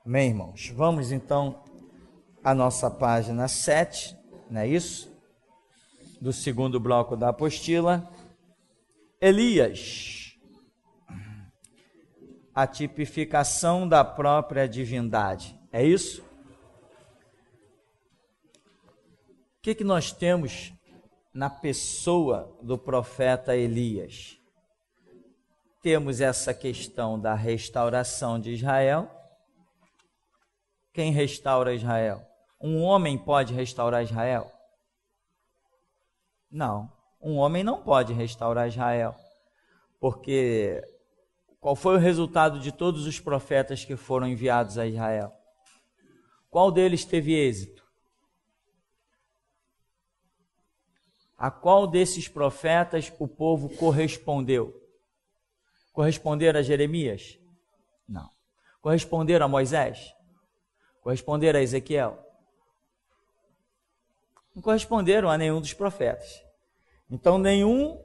Amém, irmãos? Vamos então à nossa página 7, não é isso? Do segundo bloco da apostila. Elias, a tipificação da própria divindade, é isso? O que nós temos na pessoa do profeta Elias? Temos essa questão da restauração de Israel. Quem restaura Israel? Um homem pode restaurar Israel? Não, um homem não pode restaurar Israel, porque qual foi o resultado de todos os profetas que foram enviados a Israel? Qual deles teve êxito? A qual desses profetas o povo correspondeu? Corresponderam a Jeremias? Não. Corresponderam a Moisés? Corresponderam a Ezequiel? Não corresponderam a nenhum dos profetas. Então, nenhum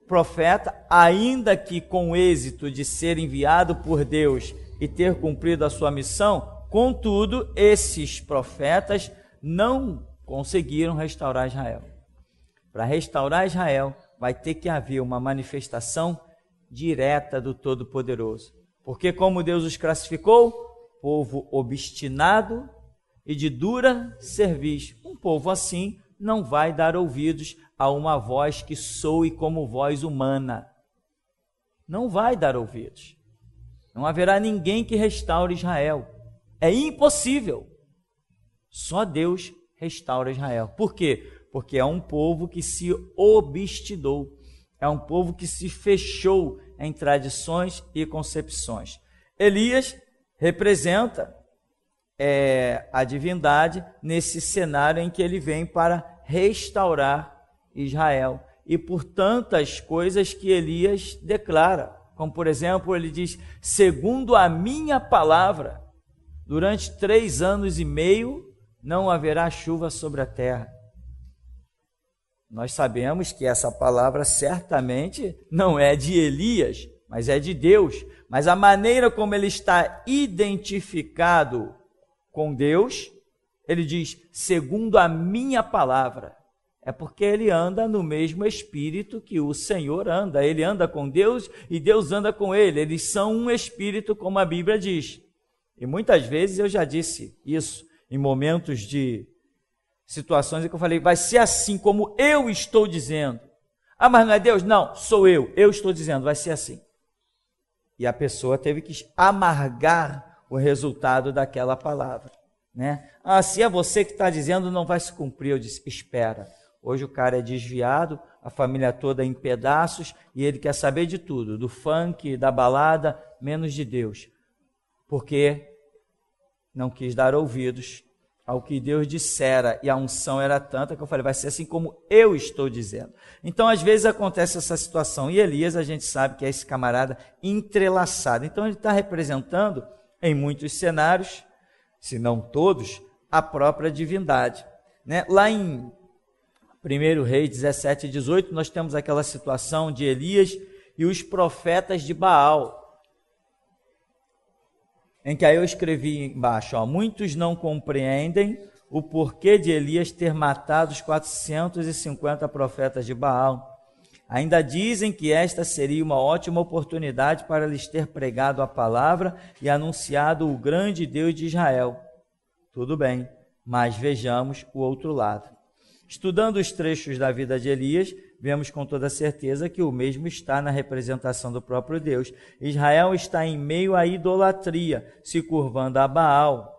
profeta, ainda que com êxito de ser enviado por Deus e ter cumprido a sua missão, contudo, esses profetas não conseguiram restaurar Israel. Para restaurar Israel, vai ter que haver uma manifestação direta do Todo-Poderoso. Porque como Deus os classificou? Povo obstinado e de dura cerviz. Um povo assim não vai dar ouvidos a uma voz que soe como voz humana. Não vai dar ouvidos. Não haverá ninguém que restaure Israel. É impossível. Só Deus restaura Israel. Por quê? Porque é um povo que se obstinou. É um povo que se fechou em tradições e concepções. Elias representa a divindade nesse cenário em que ele vem para restaurar Israel. E por tantas coisas que Elias declara, como por exemplo, ele diz, segundo a minha palavra, durante 3 anos e meio não haverá chuva sobre a terra. Nós sabemos que essa palavra certamente não é de Elias, mas é de Deus. Mas a maneira como ele está identificado com Deus, ele diz, segundo a minha palavra. É porque ele anda no mesmo espírito que o Senhor anda. Ele anda com Deus e Deus anda com ele. Eles são um espírito, como a Bíblia diz. E muitas vezes eu já disse isso em momentos de situações em que eu falei, vai ser assim como eu estou dizendo. Ah, mas não é Deus? Não, sou eu estou dizendo, vai ser assim. E a pessoa teve que amargar o resultado daquela palavra, né? Ah, se é você que está dizendo, não vai se cumprir. Eu disse, espera. Hoje o cara é desviado, a família toda em pedaços, e ele quer saber de tudo, do funk, da balada, menos de Deus. Porque não quis dar ouvidos ao que Deus dissera, e a unção era tanta que eu falei, vai ser assim como eu estou dizendo. Então, às vezes acontece essa situação, e Elias, a gente sabe que é esse camarada entrelaçado. Então, ele está representando, em muitos cenários, se não todos, a própria divindade, né? Lá em 1 Reis 17 e 18, nós temos aquela situação de Elias e os profetas de Baal, em que aí eu escrevi embaixo, muitos não compreendem o porquê de Elias ter matado os 450 profetas de Baal. Ainda dizem que esta seria uma ótima oportunidade para lhes ter pregado a palavra e anunciado o grande Deus de Israel. Tudo bem, mas vejamos o outro lado. Estudando os trechos da vida de Elias, vemos com toda certeza que o mesmo está na representação do próprio Deus. Israel está em meio à idolatria, se curvando a Baal.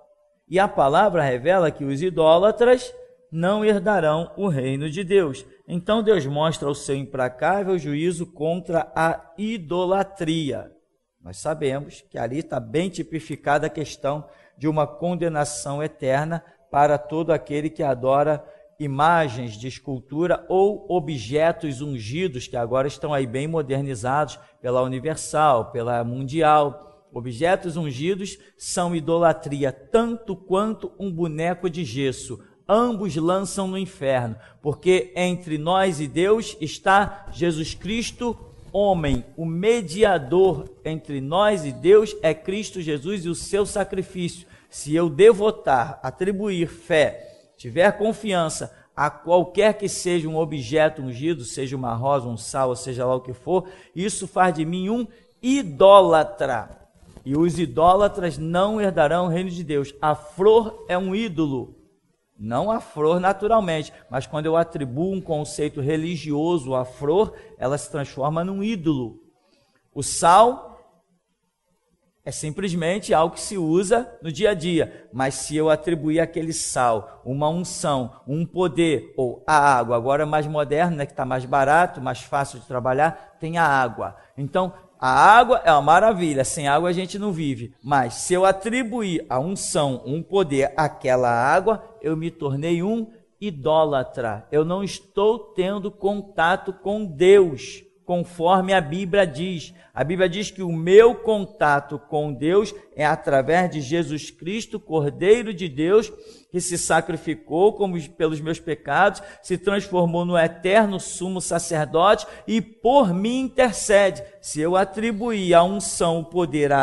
E a palavra revela que os idólatras não herdarão o reino de Deus. Então Deus mostra o seu implacável juízo contra a idolatria. Nós sabemos que ali está bem tipificada a questão de uma condenação eterna para todo aquele que adora imagens de escultura ou objetos ungidos, que agora estão aí bem modernizados pela Universal, pela Mundial. Objetos ungidos são idolatria, tanto quanto um boneco de gesso. Ambos lançam no inferno, porque entre nós e Deus está Jesus Cristo homem, o mediador entre nós e Deus é Cristo Jesus e o seu sacrifício. Se eu devotar, atribuir fé, tiver confiança a qualquer que seja um objeto ungido, seja uma rosa, um sal, ou seja lá o que for, isso faz de mim um idólatra. E os idólatras não herdarão o reino de Deus. A flor é um ídolo. Não a flor naturalmente, mas quando eu atribuo um conceito religioso à flor, ela se transforma num ídolo. O sal é simplesmente algo que se usa no dia a dia, mas se eu atribuir aquele sal, uma unção, um poder, ou a água, agora é mais moderno, né, que está mais barato, mais fácil de trabalhar, tem a água. Então, a água é uma maravilha, sem água a gente não vive, mas se eu atribuir a unção, um poder àquela água, eu me tornei um idólatra. Eu não estou tendo contato com Deus, conforme a Bíblia diz. A Bíblia diz que o meu contato com Deus é através de Jesus Cristo, Cordeiro de Deus, que se sacrificou pelos meus pecados, se transformou no eterno sumo sacerdote e por mim intercede. Se eu atribuir a unção, o poder à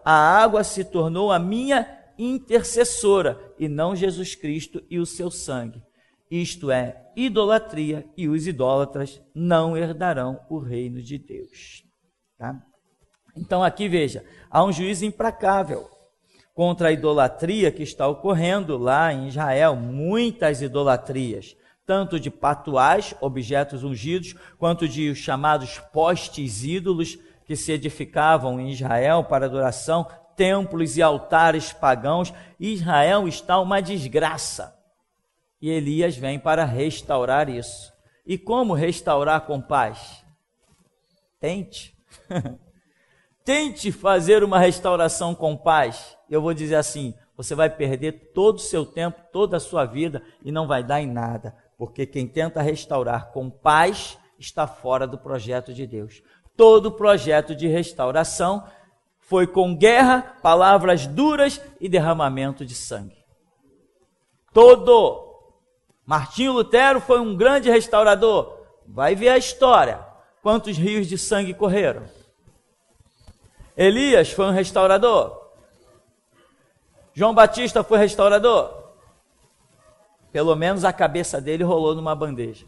a água se tornou a minha intercessora e não Jesus Cristo e o seu sangue. Isto é idolatria e os idólatras não herdarão o reino de Deus. Tá? Então aqui veja, há um juízo implacável contra a idolatria que está ocorrendo lá em Israel, muitas idolatrias, tanto de patuais, objetos ungidos, quanto de os chamados postes ídolos que se edificavam em Israel para adoração, templos e altares pagãos. Israel está uma desgraça. E Elias vem para restaurar isso. E como restaurar com paz? Tente. Tente fazer uma restauração com paz. Eu vou dizer assim, você vai perder todo o seu tempo, toda a sua vida e não vai dar em nada. Porque quem tenta restaurar com paz está fora do projeto de Deus. Todo projeto de restauração foi com guerra, palavras duras e derramamento de sangue. Todo. Martinho Lutero foi um grande restaurador. Vai ver a história. Quantos rios de sangue correram? Elias foi um restaurador. João Batista foi restaurador. Pelo menos a cabeça dele rolou numa bandeja.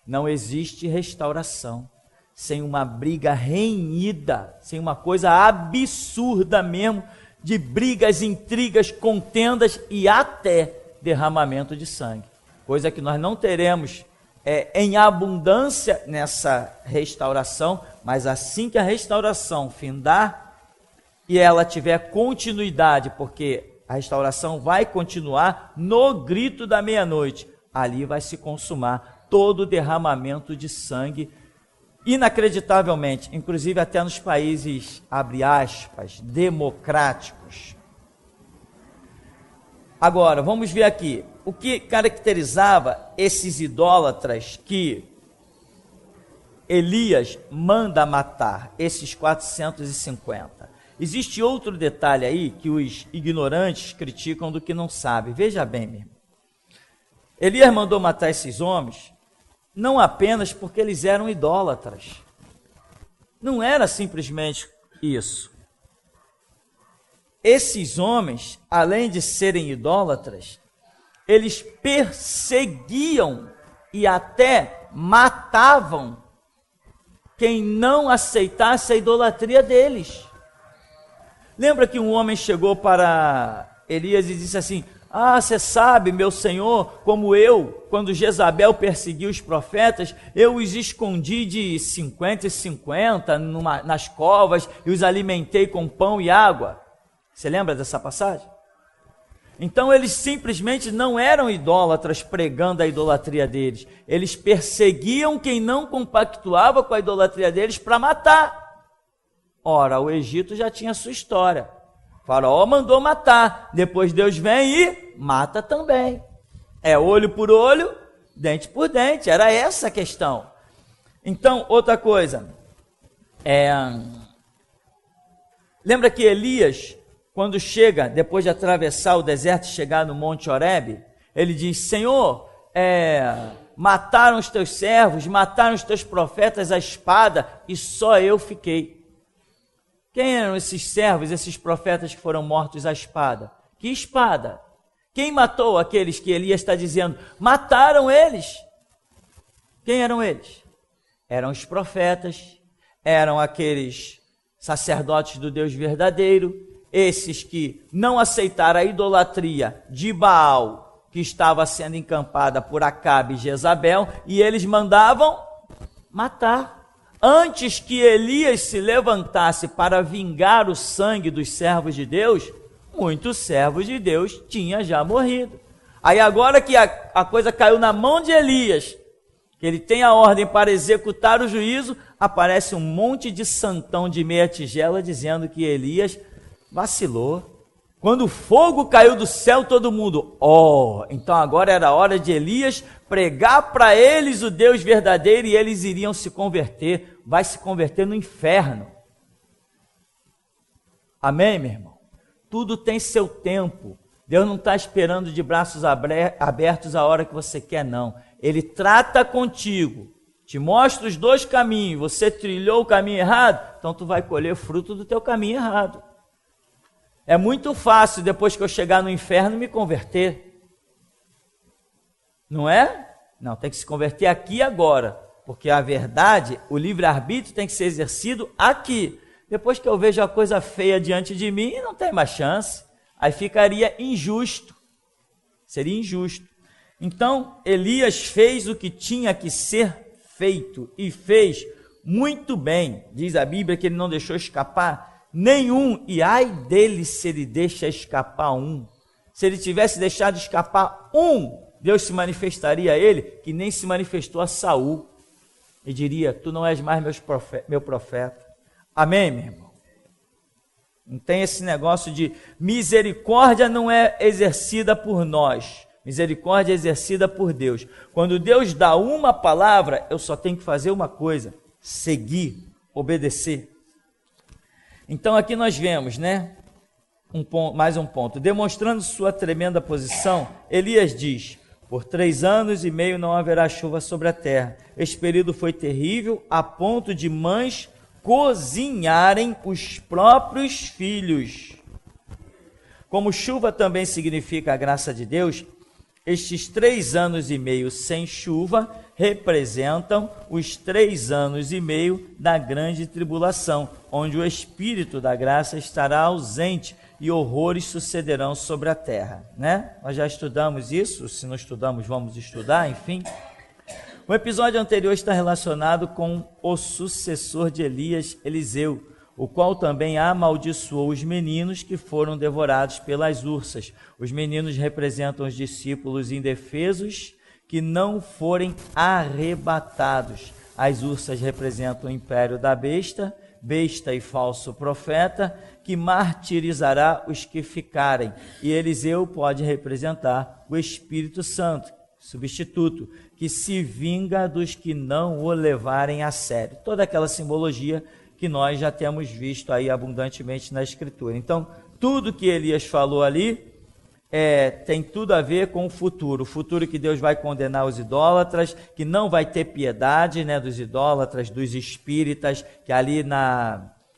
Não existe restauração sem uma briga renhida, sem uma coisa absurda mesmo, de brigas, intrigas, contendas e até derramamento de sangue. Coisa que nós não teremos em abundância nessa restauração, mas assim que a restauração findar e ela tiver continuidade, porque a restauração vai continuar no grito da meia-noite, ali vai se consumar todo o derramamento de sangue, inacreditavelmente, inclusive até nos países, abre aspas, democráticos. Agora, vamos ver aqui, o que caracterizava esses idólatras que Elias manda matar, esses 450. Existe outro detalhe aí que os ignorantes criticam do que não sabem. Veja bem, meu irmão. Elias mandou matar esses homens não apenas porque eles eram idólatras. Não era simplesmente isso. Esses homens, além de serem idólatras, eles perseguiam e até matavam quem não aceitasse a idolatria deles. Lembra que um homem chegou para Elias e disse assim: você sabe, meu senhor, como eu, quando Jezabel perseguiu os profetas, eu os escondi de 50 em 50 nas covas e os alimentei com pão e água. Você lembra dessa passagem? Então eles simplesmente não eram idólatras pregando a idolatria deles. Eles perseguiam quem não compactuava com a idolatria deles para matar. Ora, o Egito já tinha sua história. O faraó mandou matar. Depois Deus vem e mata também. É olho por olho, dente por dente. Era essa a questão. Então, outra coisa. Lembra que Elias, quando chega, depois de atravessar o deserto e chegar no Monte Horebe, ele diz: Senhor, mataram os teus servos, mataram os teus profetas à espada, e só eu fiquei. Quem eram esses servos, esses profetas que foram mortos à espada? Que espada? Quem matou aqueles que Elias está dizendo? Mataram eles. Quem eram eles? Eram os profetas, eram aqueles sacerdotes do Deus verdadeiro, esses que não aceitaram a idolatria de Baal, que estava sendo encampada por Acabe e Jezabel, e eles mandavam matar. Antes que Elias se levantasse para vingar o sangue dos servos de Deus, muitos servos de Deus tinham já morrido. Aí agora que a coisa caiu na mão de Elias, que ele tem a ordem para executar o juízo, aparece um monte de santão de meia tigela dizendo que Elias vacilou. Quando o fogo caiu do céu, todo mundo, então agora era a hora de Elias pregar para eles o Deus verdadeiro e eles iriam se converter. Vai se converter no inferno. Amém, meu irmão? Tudo tem seu tempo. Deus não está esperando de braços abertos a hora que você quer, não. Ele trata contigo, te mostra os dois caminhos. Você trilhou o caminho errado, então tu vai colher fruto do teu caminho errado. É muito fácil, depois que eu chegar no inferno, me converter. Não é? Não, tem que se converter aqui e agora. Porque a verdade, o livre-arbítrio tem que ser exercido aqui. Depois que eu vejo a coisa feia diante de mim, não tem mais chance. Aí ficaria injusto. Seria injusto. Então, Elias fez o que tinha que ser feito. E fez muito bem. Diz a Bíblia que ele não deixou escapar nenhum, e ai dele se ele deixa escapar um. Se ele tivesse deixado escapar um, Deus se manifestaria a ele, que nem se manifestou a Saul, e diria, tu não és mais meu profeta. Amém, meu irmão? Não tem esse negócio de misericórdia não é exercida por nós, misericórdia é exercida por Deus. Quando Deus dá uma palavra, eu só tenho que fazer uma coisa, seguir, obedecer. Então aqui nós vemos, né, mais um ponto. Demonstrando sua tremenda posição, Elias diz, por 3 anos e meio não haverá chuva sobre a terra. Este período foi terrível, a ponto de mães cozinharem os próprios filhos. Como chuva também significa a graça de Deus, estes 3 anos e meio sem chuva representam os 3 anos e meio da grande tribulação, onde o Espírito da graça estará ausente e horrores sucederão sobre a terra, né? Nós já estudamos isso, se não estudamos, vamos estudar, enfim. O episódio anterior está relacionado com o sucessor de Elias, Eliseu, o qual também amaldiçoou os meninos que foram devorados pelas ursas. Os meninos representam os discípulos indefesos que não forem arrebatados. As ursas representam o império da besta, besta e falso profeta, que martirizará os que ficarem. E Eliseu pode representar o Espírito Santo, substituto, que se vinga dos que não o levarem a sério. Toda aquela simbologia que nós já temos visto aí abundantemente na Escritura. Então, tudo que Elias falou ali tem tudo a ver com o futuro que Deus vai condenar os idólatras, que não vai ter piedade, né, dos idólatras, dos espíritas, que ali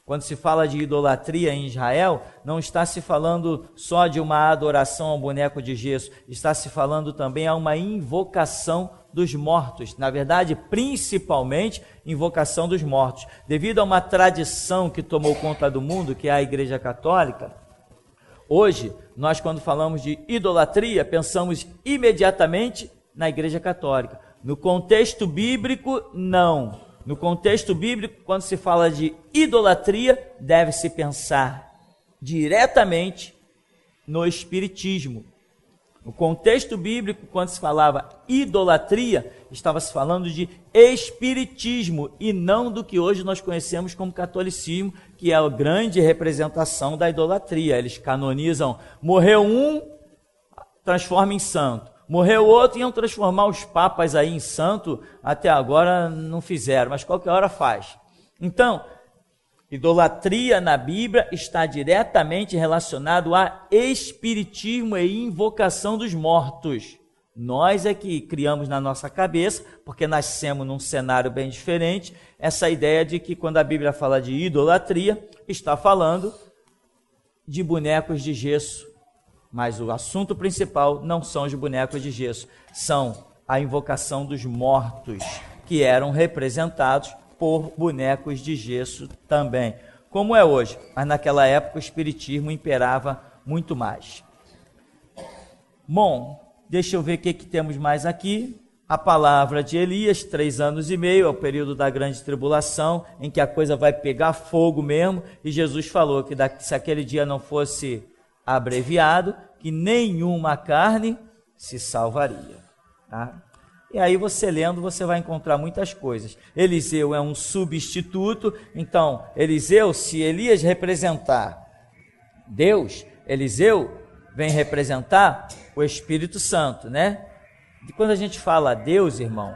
quando se fala de idolatria em Israel, não está se falando só de uma adoração ao boneco de gesso, está se falando também a uma invocação dos mortos, na verdade, principalmente invocação dos mortos. Devido a uma tradição que tomou conta do mundo, que é a Igreja Católica, hoje, nós quando falamos de idolatria, pensamos imediatamente na Igreja Católica. No contexto bíblico, não. No contexto bíblico, quando se fala de idolatria, deve-se pensar diretamente no Espiritismo. No contexto bíblico, quando se falava idolatria, estava se falando de espiritismo e não do que hoje nós conhecemos como catolicismo, que é a grande representação da idolatria. Eles canonizam, morreu um, transforma em santo. Morreu outro, iam transformar os papas aí em santo, até agora não fizeram, mas qualquer hora faz. Então, idolatria na Bíblia está diretamente relacionado a espiritismo e invocação dos mortos. Nós é que criamos na nossa cabeça, porque nascemos num cenário bem diferente, essa ideia de que quando a Bíblia fala de idolatria, está falando de bonecos de gesso. Mas o assunto principal não são os bonecos de gesso, são a invocação dos mortos, que eram representados por bonecos de gesso também, como é hoje, mas naquela época o espiritismo imperava muito mais. Bom, deixa eu ver o que temos mais aqui. A palavra de Elias, 3 anos e meio, é o período da grande tribulação, em que a coisa vai pegar fogo mesmo, e Jesus falou que se aquele dia não fosse abreviado, que nenhuma carne se salvaria. Tá? E aí você lendo, você vai encontrar muitas coisas. Eliseu é um substituto, então Eliseu, se Elias representar Deus, Eliseu vem representar o Espírito Santo, né? E quando a gente fala Deus, irmão,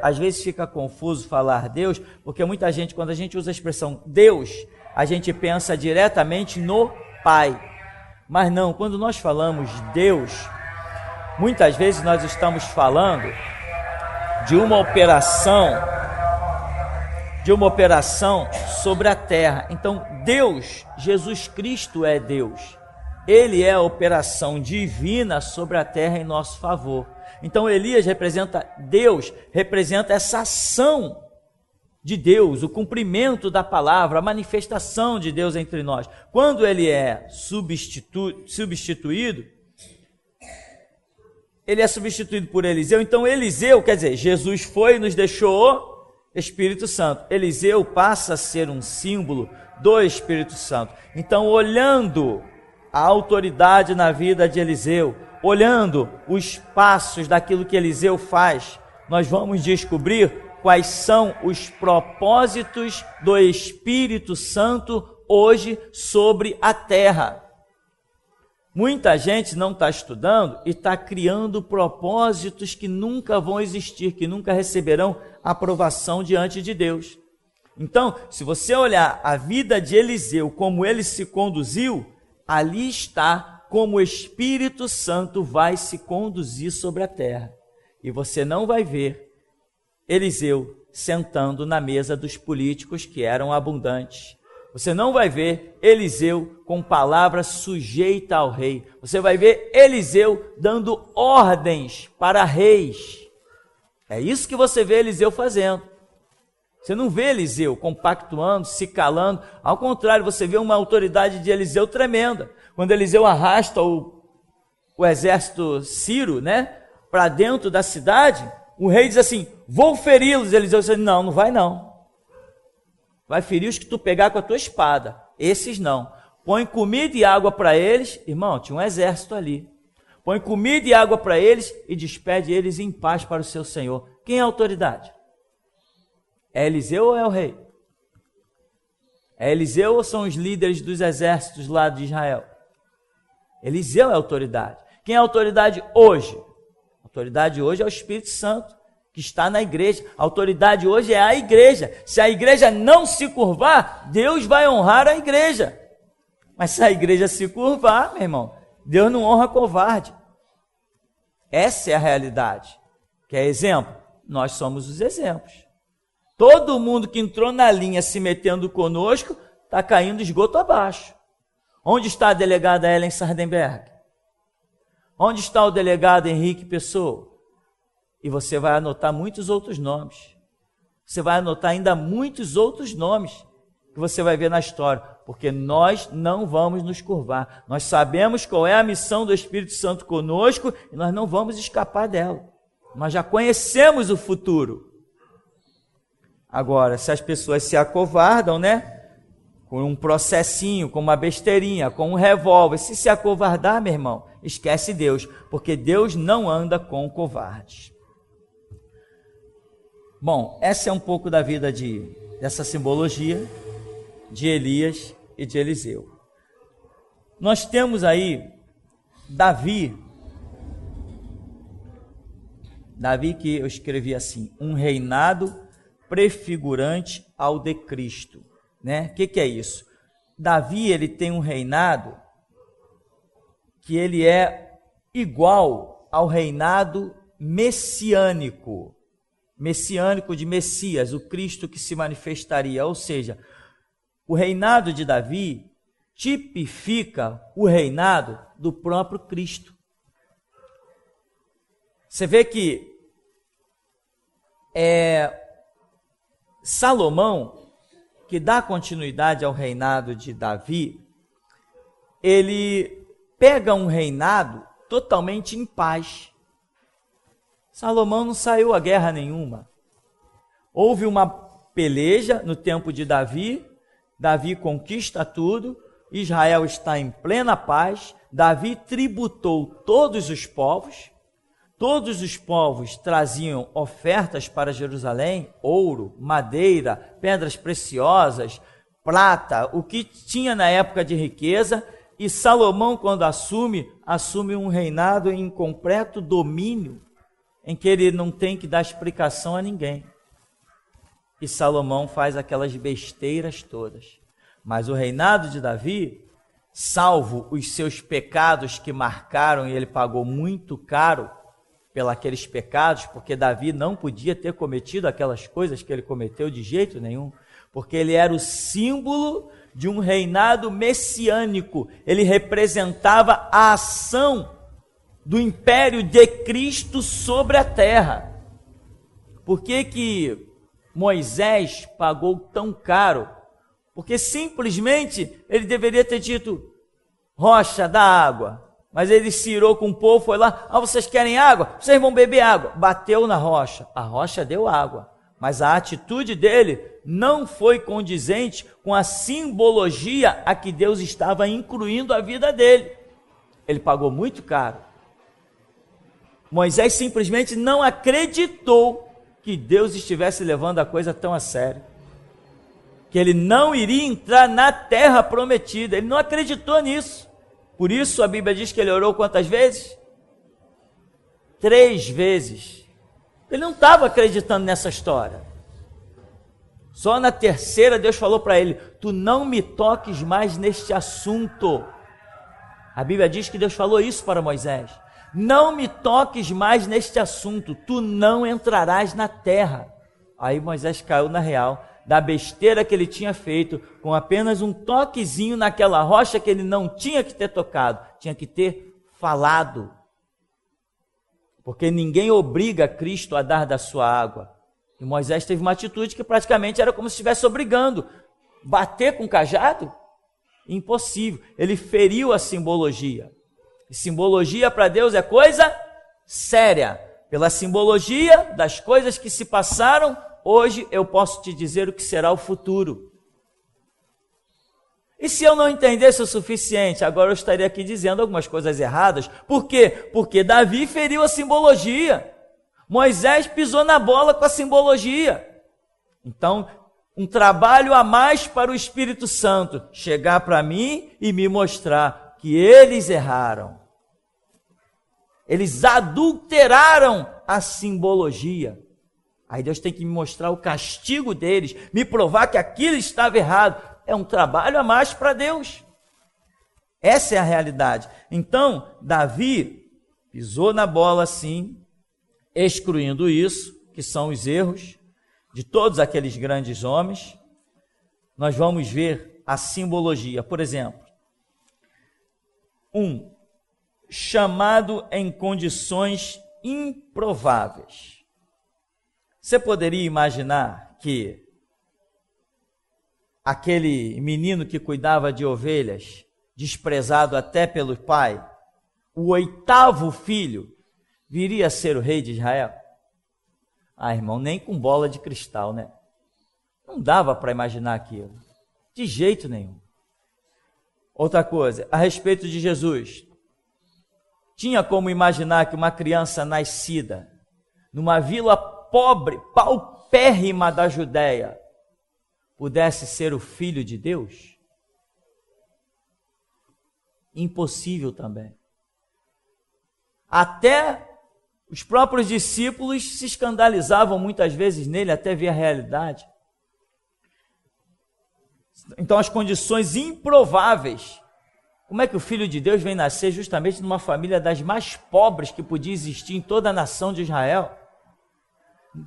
às vezes fica confuso falar Deus, porque muita gente, quando a gente usa a expressão Deus, a gente pensa diretamente no Pai. Mas não, quando nós falamos Deus, muitas vezes nós estamos falando de uma operação sobre a terra. Então, Deus, Jesus Cristo é Deus. Ele é a operação divina sobre a terra em nosso favor. Então, Elias representa Deus, representa essa ação de Deus, o cumprimento da palavra, a manifestação de Deus entre nós. Quando ele é substituído, ele é substituído por Eliseu. Então Eliseu, quer dizer, Jesus foi e nos deixou o Espírito Santo. Eliseu passa a ser um símbolo do Espírito Santo. Então, olhando a autoridade na vida de Eliseu, olhando os passos daquilo que Eliseu faz, nós vamos descobrir quais são os propósitos do Espírito Santo hoje sobre a terra. Muita gente não está estudando e está criando propósitos que nunca vão existir, que nunca receberão aprovação diante de Deus. Então, se você olhar a vida de Eliseu, como ele se conduziu, ali está como o Espírito Santo vai se conduzir sobre a terra. E você não vai ver Eliseu sentando na mesa dos políticos que eram abundantes. Você não vai ver Eliseu com palavras sujeitas ao rei. Você vai ver Eliseu dando ordens para reis. É isso que você vê Eliseu fazendo. Você não vê Eliseu compactuando, se calando. Ao contrário, você vê uma autoridade de Eliseu tremenda. Quando Eliseu arrasta o exército sírio, né, para dentro da cidade, o rei diz assim: vou feri-los. Eliseu diz: não vai não. Vai ferir os que tu pegar com a tua espada. Esses não. Põe comida e água para eles. Irmão, tinha um exército ali. Põe comida e água para eles e despede eles em paz para o seu Senhor. Quem é a autoridade? É Eliseu ou é o rei? É Eliseu ou são os líderes dos exércitos lá de Israel? Eliseu é a autoridade. Quem é a autoridade hoje? A autoridade hoje é o Espírito Santo, que está na igreja. A autoridade hoje é a igreja. Se a igreja não se curvar, Deus vai honrar a igreja. Mas se a igreja se curvar, meu irmão, Deus não honra covarde. Essa é a realidade. Quer exemplo? Nós somos os exemplos. Todo mundo que entrou na linha se metendo conosco está caindo esgoto abaixo. Onde está a delegada Ellen Sardenberg? Onde está o delegado Henrique Pessoa? E você vai anotar muitos outros nomes. Você vai anotar ainda muitos outros nomes que você vai ver na história, porque nós não vamos nos curvar. Nós sabemos qual é a missão do Espírito Santo conosco e nós não vamos escapar dela. Nós já conhecemos o futuro. Agora, se as pessoas se acovardam, né? Com um processinho, com uma besteirinha, com um revólver, se acovardar, meu irmão, esquece Deus, porque Deus não anda com covardes. Bom, essa é um pouco da vida dessa simbologia de Elias e de Eliseu. Nós temos aí Davi que eu escrevi assim: um reinado prefigurante ao de Cristo, né? O que é isso? Davi, ele tem um reinado que ele é igual ao reinado messiânico. Messiânico de Messias, o Cristo que se manifestaria. Ou seja, o reinado de Davi tipifica o reinado do próprio Cristo. Você vê que Salomão, que dá continuidade ao reinado de Davi, ele pega um reinado totalmente em paz. Salomão não saiu a guerra nenhuma. Houve uma peleja no tempo de Davi, Davi conquista tudo, Israel está em plena paz, Davi tributou todos os povos traziam ofertas para Jerusalém, ouro, madeira, pedras preciosas, prata, o que tinha na época de riqueza, e Salomão, quando assume um reinado em completo domínio, em que ele não tem que dar explicação a ninguém. E Salomão faz aquelas besteiras todas. Mas o reinado de Davi, salvo os seus pecados que marcaram, e ele pagou muito caro pelos pecados, porque Davi não podia ter cometido aquelas coisas que ele cometeu de jeito nenhum, porque ele era o símbolo de um reinado messiânico. Ele representava a ação do império de Cristo sobre a terra. Por que Moisés pagou tão caro? Porque simplesmente ele deveria ter dito: rocha, dá água. Mas ele se irou com o povo, foi lá: vocês querem água? Vocês vão beber água. Bateu na rocha, a rocha deu água. Mas a atitude dele não foi condizente com a simbologia a que Deus estava incluindo a vida dele. Ele pagou muito caro. Moisés simplesmente não acreditou que Deus estivesse levando a coisa tão a sério, que ele não iria entrar na terra prometida. Ele não acreditou nisso. Por isso a Bíblia diz que ele orou quantas vezes? 3 vezes. Ele não estava acreditando nessa história. Só na terceira Deus falou para ele: tu não me toques mais neste assunto. A Bíblia diz que Deus falou isso para Moisés: não me toques mais neste assunto, tu não entrarás na terra. Aí Moisés caiu na real da besteira que ele tinha feito, com apenas um toquezinho naquela rocha que ele não tinha que ter tocado, tinha que ter falado. Porque ninguém obriga Cristo a dar da sua água. E Moisés teve uma atitude que praticamente era como se estivesse obrigando. Bater com cajado? Impossível. Ele feriu a simbologia. E simbologia para Deus é coisa séria. Pela simbologia das coisas que se passaram, hoje eu posso te dizer o que será o futuro. E se eu não entendesse o suficiente, agora eu estaria aqui dizendo algumas coisas erradas. Por quê? Porque Davi feriu a simbologia. Moisés pisou na bola com a simbologia. Então, um trabalho a mais para o Espírito Santo chegar para mim e me mostrar que eles erraram. Eles adulteraram a simbologia. Aí Deus tem que me mostrar o castigo deles, me provar que aquilo estava errado. É um trabalho a mais para Deus. Essa é a realidade. Então, Davi pisou na bola sim, excluindo isso, que são os erros de todos aqueles grandes homens. Nós vamos ver a simbologia. Por exemplo, chamado em condições improváveis. Você poderia imaginar que aquele menino que cuidava de ovelhas, desprezado até pelo pai, o 8º filho, viria a ser o rei de Israel? Irmão, nem com bola de cristal, né? Não dava para imaginar aquilo, de jeito nenhum. Outra coisa, a respeito de Jesus, tinha como imaginar que uma criança nascida numa vila pobre, paupérrima da Judéia, pudesse ser o filho de Deus? Impossível também. Até os próprios discípulos se escandalizavam muitas vezes nele, até ver a realidade. Então, as condições improváveis Como é que o Filho de Deus vem nascer justamente numa família das mais pobres que podia existir em toda a nação de Israel?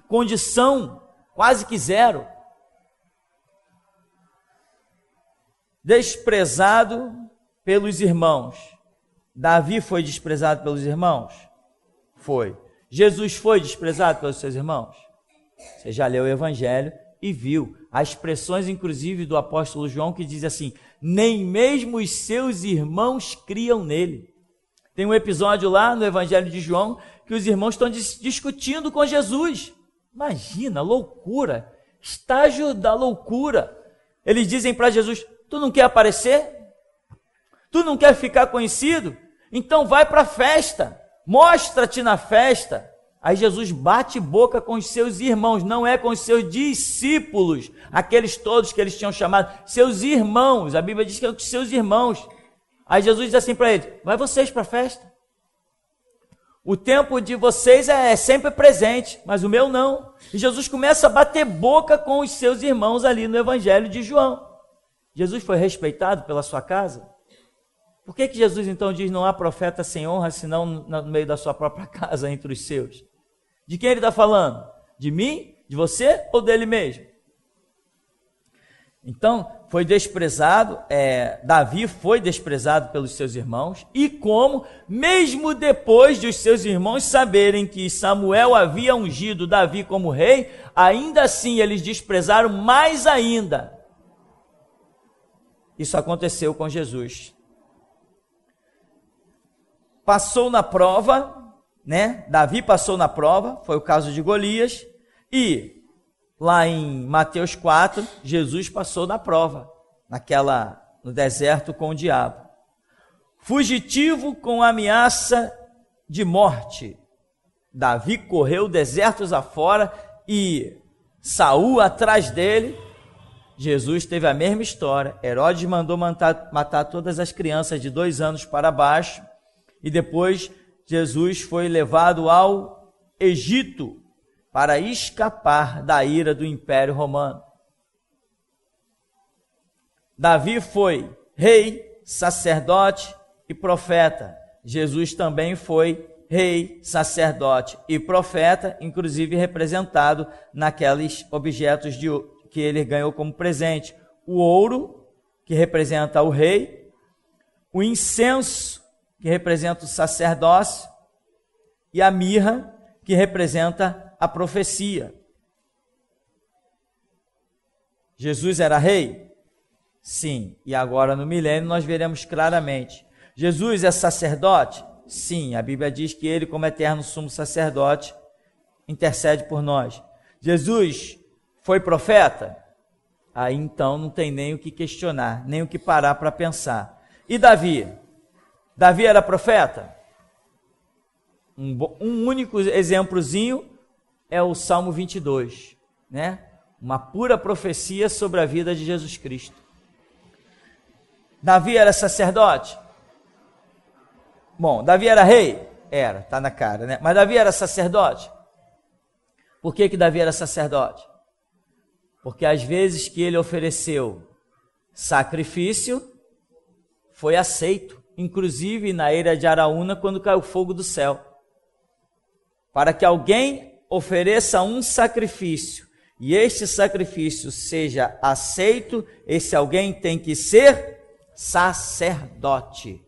Condição quase que zero. Desprezado pelos irmãos. Davi foi desprezado pelos irmãos? Foi. Jesus foi desprezado pelos seus irmãos? Você já leu o Evangelho e viu as expressões, inclusive, do apóstolo João, que diz assim: nem mesmo os seus irmãos criam nele. Tem um episódio lá no Evangelho de João que os irmãos estão discutindo com Jesus. Imagina, loucura, estágio da loucura. Eles dizem para Jesus: tu não quer aparecer? Tu não quer ficar conhecido? Então vai para a festa, mostra-te na festa. Aí Jesus bate boca com os seus irmãos, não é com os seus discípulos, aqueles todos que eles tinham chamado, seus irmãos. A Bíblia diz que é com os seus irmãos. Aí Jesus diz assim para eles: vai vocês para a festa. O tempo de vocês é sempre presente, mas o meu não. E Jesus começa a bater boca com os seus irmãos ali no Evangelho de João. Jesus foi respeitado pela sua casa? Por que Jesus então diz: não há profeta sem honra, senão no meio da sua própria casa, entre os seus? De quem ele está falando? De mim? De você? Ou dele mesmo? Então, foi desprezado, Davi foi desprezado pelos seus irmãos, e como, mesmo depois de os seus irmãos saberem que Samuel havia ungido Davi como rei, ainda assim eles desprezaram mais ainda. Isso aconteceu com Jesus. Passou na prova, né? Davi passou na prova, foi o caso de Golias, e lá em Mateus 4, Jesus passou na prova, no deserto com o diabo. Fugitivo com ameaça de morte, Davi correu desertos afora e Saul atrás dele. Jesus teve a mesma história. Herodes mandou matar todas as crianças de 2 anos para baixo, e depois Jesus foi levado ao Egito para escapar da ira do Império Romano. Davi foi rei, sacerdote e profeta. Jesus também foi rei, sacerdote e profeta, inclusive representado naqueles objetos que ele ganhou como presente. O ouro, que representa o rei, o incenso, que representa o sacerdócio, e a mirra, que representa a profecia. Jesus era rei? Sim, e agora no milênio nós veremos claramente. Jesus é sacerdote? Sim, a Bíblia diz que ele, como eterno sumo sacerdote, intercede por nós. Jesus foi profeta? Aí então não tem nem o que questionar, nem o que parar para pensar. E Davi? Davi era profeta? Um único exemplozinho é o Salmo 22, né? Uma pura profecia sobre a vida de Jesus Cristo. Davi era sacerdote? Bom, Davi era rei? Era, tá na cara, né? Mas Davi era sacerdote? Por que Davi era sacerdote? Porque às vezes que ele ofereceu sacrifício, foi aceito. Inclusive na eira de Araúna, quando caiu fogo do céu. Para que alguém ofereça um sacrifício, e este sacrifício seja aceito, esse alguém tem que ser sacerdote.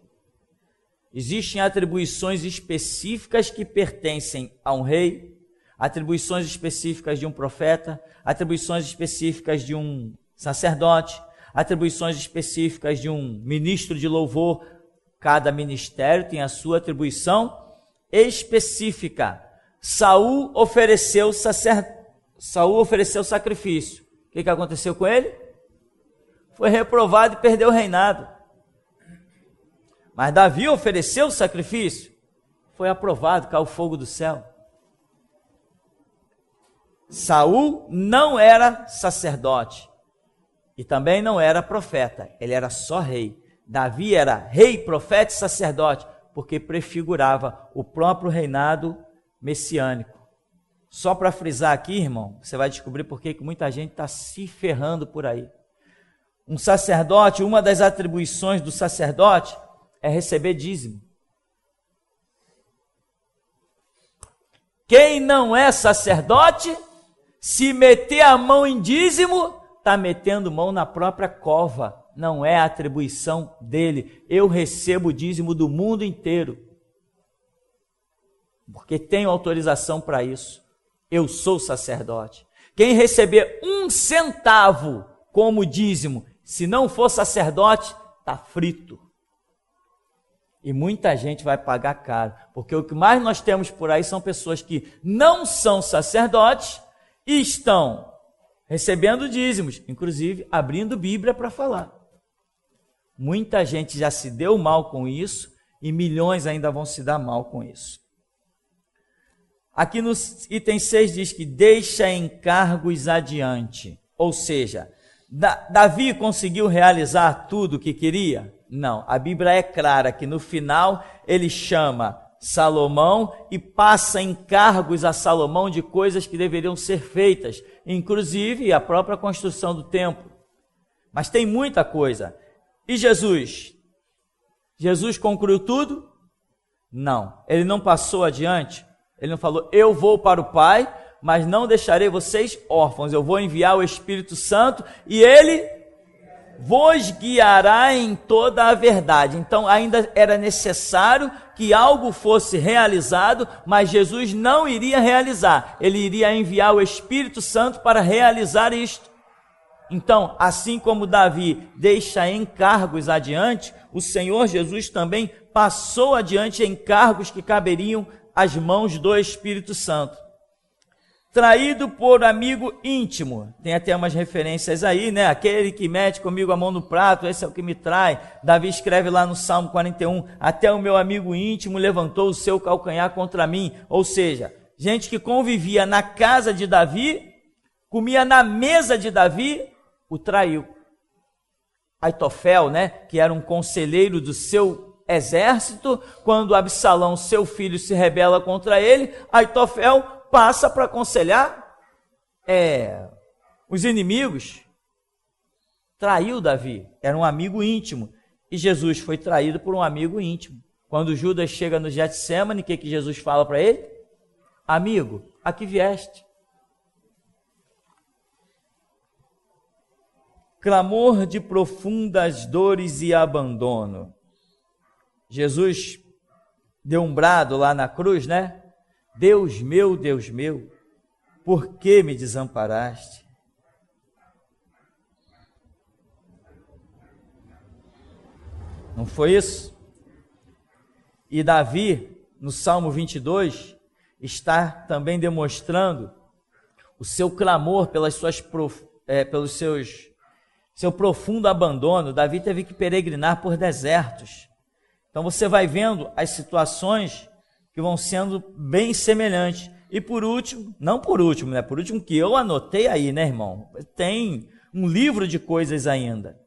Existem atribuições específicas que pertencem a um rei, atribuições específicas de um profeta, atribuições específicas de um sacerdote, atribuições específicas de um ministro de louvor. Cada ministério tem a sua atribuição específica. Saul ofereceu sacrifício. O que aconteceu com ele? Foi reprovado e perdeu o reinado. Mas Davi ofereceu sacrifício, foi aprovado, caiu fogo do céu. Saul não era sacerdote e também não era profeta, ele era só rei. Davi era rei, profeta e sacerdote, porque prefigurava o próprio reinado messiânico. Só para frisar aqui, irmão, você vai descobrir por que muita gente está se ferrando por aí. Um sacerdote, uma das atribuições do sacerdote é receber dízimo. Quem não é sacerdote, se meter a mão em dízimo, está metendo mão na própria cova. Não é a atribuição dele. Eu recebo o dízimo do mundo inteiro, porque tenho autorização para isso. Eu sou sacerdote. Quem receber 1 centavo como dízimo, se não for sacerdote, está frito. E muita gente vai pagar caro, porque o que mais nós temos por aí são pessoas que não são sacerdotes e estão recebendo dízimos, inclusive abrindo Bíblia para falar. Muita gente já se deu mal com isso e milhões ainda vão se dar mal com isso. Aqui no item 6 diz que deixa encargos adiante, ou seja, Davi conseguiu realizar tudo o que queria? Não, a Bíblia é clara que no final ele chama Salomão e passa encargos a Salomão de coisas que deveriam ser feitas, inclusive a própria construção do templo. Mas tem muita coisa. E Jesus? Jesus concluiu tudo? Não, ele não passou adiante, ele não falou, eu vou para o Pai, mas não deixarei vocês órfãos, eu vou enviar o Espírito Santo e ele vos guiará em toda a verdade. Então ainda era necessário que algo fosse realizado, mas Jesus não iria realizar, ele iria enviar o Espírito Santo para realizar isto. Então, assim como Davi deixa encargos adiante, o Senhor Jesus também passou adiante encargos que caberiam às mãos do Espírito Santo. Traído por amigo íntimo, tem até umas referências aí, né? Aquele que mete comigo a mão no prato, esse é o que me trai. Davi escreve lá no Salmo 41, até o meu amigo íntimo levantou o seu calcanhar contra mim. Ou seja, gente que convivia na casa de Davi, comia na mesa de Davi, o traiu. Aitofel, né? Que era um conselheiro do seu exército, quando Absalão, seu filho, se rebela contra ele, Aitofel passa para aconselhar os inimigos. Traiu Davi, era um amigo íntimo, e Jesus foi traído por um amigo íntimo. Quando Judas chega no Getsemane, o que Jesus fala para ele? Amigo, a que vieste? Clamor de profundas dores e abandono. Jesus deu um brado lá na cruz, né? Deus meu, por que me desamparaste? Não foi isso? E Davi, no Salmo 22, está também demonstrando o seu clamor seu profundo abandono. Davi teve que peregrinar por desertos. Então você vai vendo as situações que vão sendo bem semelhantes. E por último, não por último, né? Por último que eu anotei aí, né, irmão? Tem um livro de coisas ainda.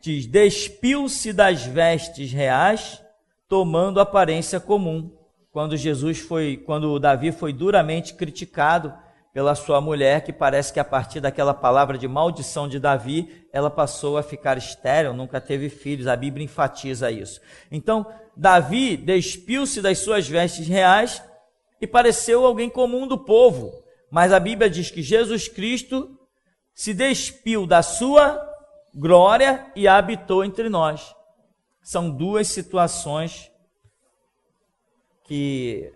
Diz, despiu-se das vestes reais, tomando aparência comum. Quando Davi foi duramente criticado pela sua mulher, que parece que a partir daquela palavra de maldição de Davi, ela passou a ficar estéril, nunca teve filhos. A Bíblia enfatiza isso. Então, Davi despiu-se das suas vestes reais e pareceu alguém comum do povo. Mas a Bíblia diz que Jesus Cristo se despiu da sua glória e habitou entre nós. São duas situações que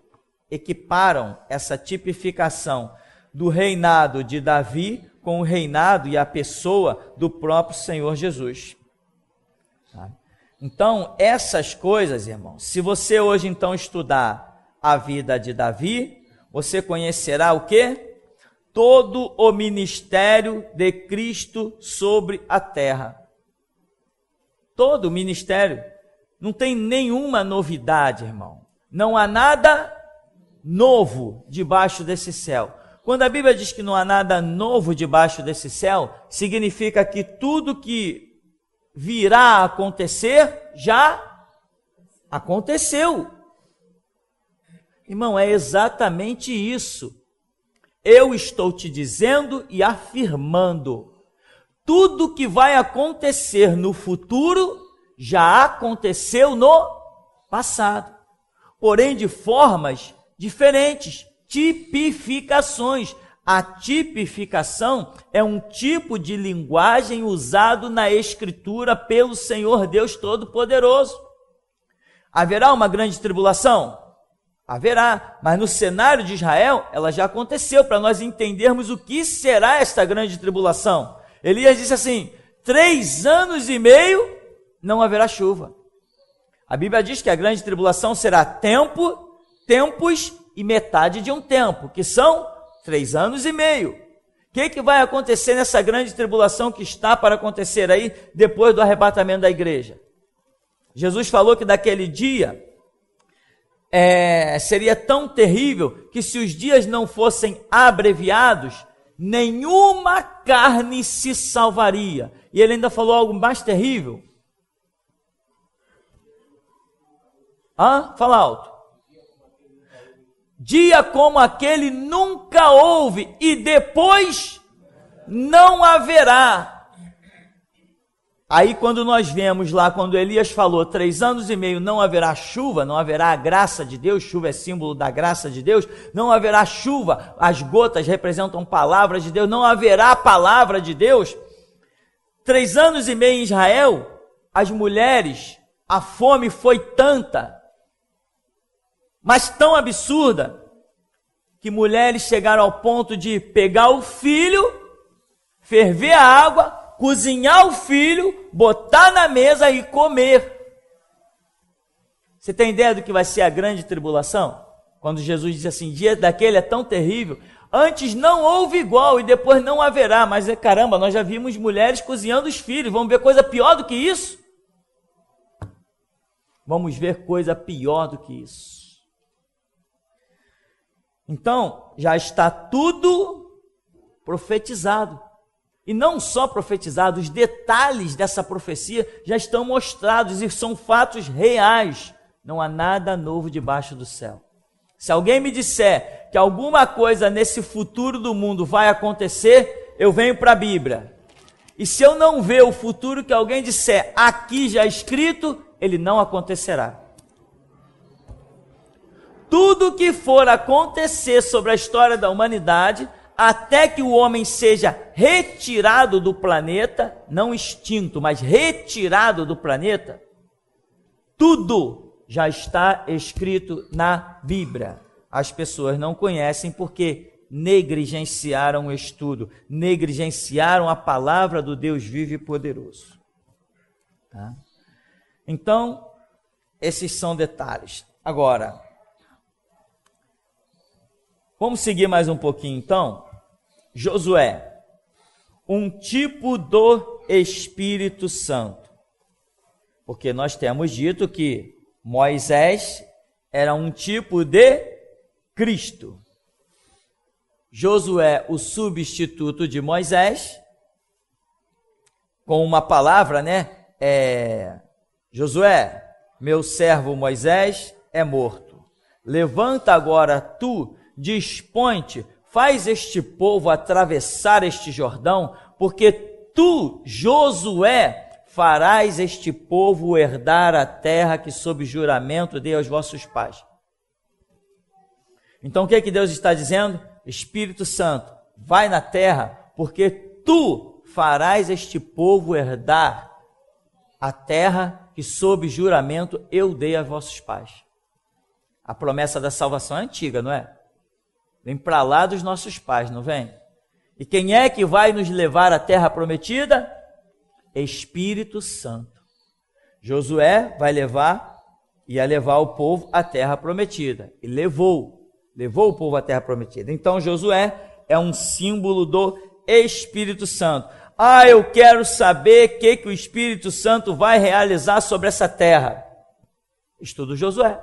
equiparam essa tipificação do reinado de Davi com o reinado e a pessoa do próprio Senhor Jesus. Então, essas coisas, irmãos, se você hoje então estudar a vida de Davi, você conhecerá o quê? Todo o ministério de Cristo sobre a terra. Todo o ministério. Não tem nenhuma novidade, irmão. Não há nada novo debaixo desse céu. Quando a Bíblia diz que não há nada novo debaixo desse céu, significa que tudo que virá a acontecer, já aconteceu. Irmão, é exatamente isso. Eu estou te dizendo e afirmando. Tudo que vai acontecer no futuro, já aconteceu no passado, porém de formas diferentes, tipificações. A tipificação é um tipo de linguagem usado na Escritura pelo Senhor Deus Todo-Poderoso. Haverá uma grande tribulação? Haverá, mas no cenário de Israel, ela já aconteceu, para nós entendermos o que será esta grande tribulação. Elias disse assim: 3 anos e meio não haverá chuva. A Bíblia diz que a grande tribulação será tempos e metade de um tempo, que são 3 anos e meio. O que vai acontecer nessa grande tribulação que está para acontecer aí depois do arrebatamento da igreja? Jesus falou que daquele dia seria tão terrível que se os dias não fossem abreviados, nenhuma carne se salvaria. E ele ainda falou algo mais terrível. Fala alto. Dia como aquele nunca houve e depois não haverá. Aí quando nós vemos lá, quando Elias falou 3 anos e meio não haverá chuva, não haverá a graça de Deus, chuva é símbolo da graça de Deus, não haverá chuva, as gotas representam palavras de Deus, não haverá palavra de Deus. 3 anos e meio em Israel, as mulheres, a fome foi tanta, mas tão absurda, que mulheres chegaram ao ponto de pegar o filho, ferver a água, cozinhar o filho, botar na mesa e comer. Você tem ideia do que vai ser a grande tribulação? Quando Jesus diz assim, dia daquele é tão terrível, antes não houve igual e depois não haverá, mas caramba, nós já vimos mulheres cozinhando os filhos, vamos ver coisa pior do que isso? Vamos ver coisa pior do que isso. Então, já está tudo profetizado. E não só profetizado, os detalhes dessa profecia já estão mostrados e são fatos reais. Não há nada novo debaixo do céu. Se alguém me disser que alguma coisa nesse futuro do mundo vai acontecer, eu venho para a Bíblia. E se eu não ver o futuro que alguém disser aqui já escrito, ele não acontecerá. Tudo que for acontecer sobre a história da humanidade, até que o homem seja retirado do planeta, não extinto, mas retirado do planeta, tudo já está escrito na Bíblia. As pessoas não conhecem porque negligenciaram o estudo, negligenciaram a palavra do Deus vivo e poderoso. Tá? Então, esses são detalhes. Agora, vamos seguir mais um pouquinho então. Josué, um tipo do Espírito Santo. Porque nós temos dito que Moisés era um tipo de Cristo. Josué, o substituto de Moisés, com uma palavra, Josué, meu servo Moisés é morto. Levanta agora tu, dispõe-te, faz este povo atravessar este Jordão, porque tu, Josué, farás este povo herdar a terra que sob juramento dei aos vossos pais. Então o que é que Deus está dizendo? Espírito Santo, vai na terra, porque tu farás este povo herdar a terra que sob juramento eu dei aos vossos pais. A promessa da salvação é antiga, não é? Vem para lá dos nossos pais, não vem? E quem é que vai nos levar à terra prometida? Espírito Santo. Josué ia levar o povo à terra prometida. E levou o povo à terra prometida. Então Josué é um símbolo do Espírito Santo. Eu quero saber o que o Espírito Santo vai realizar sobre essa terra. Estudo Josué.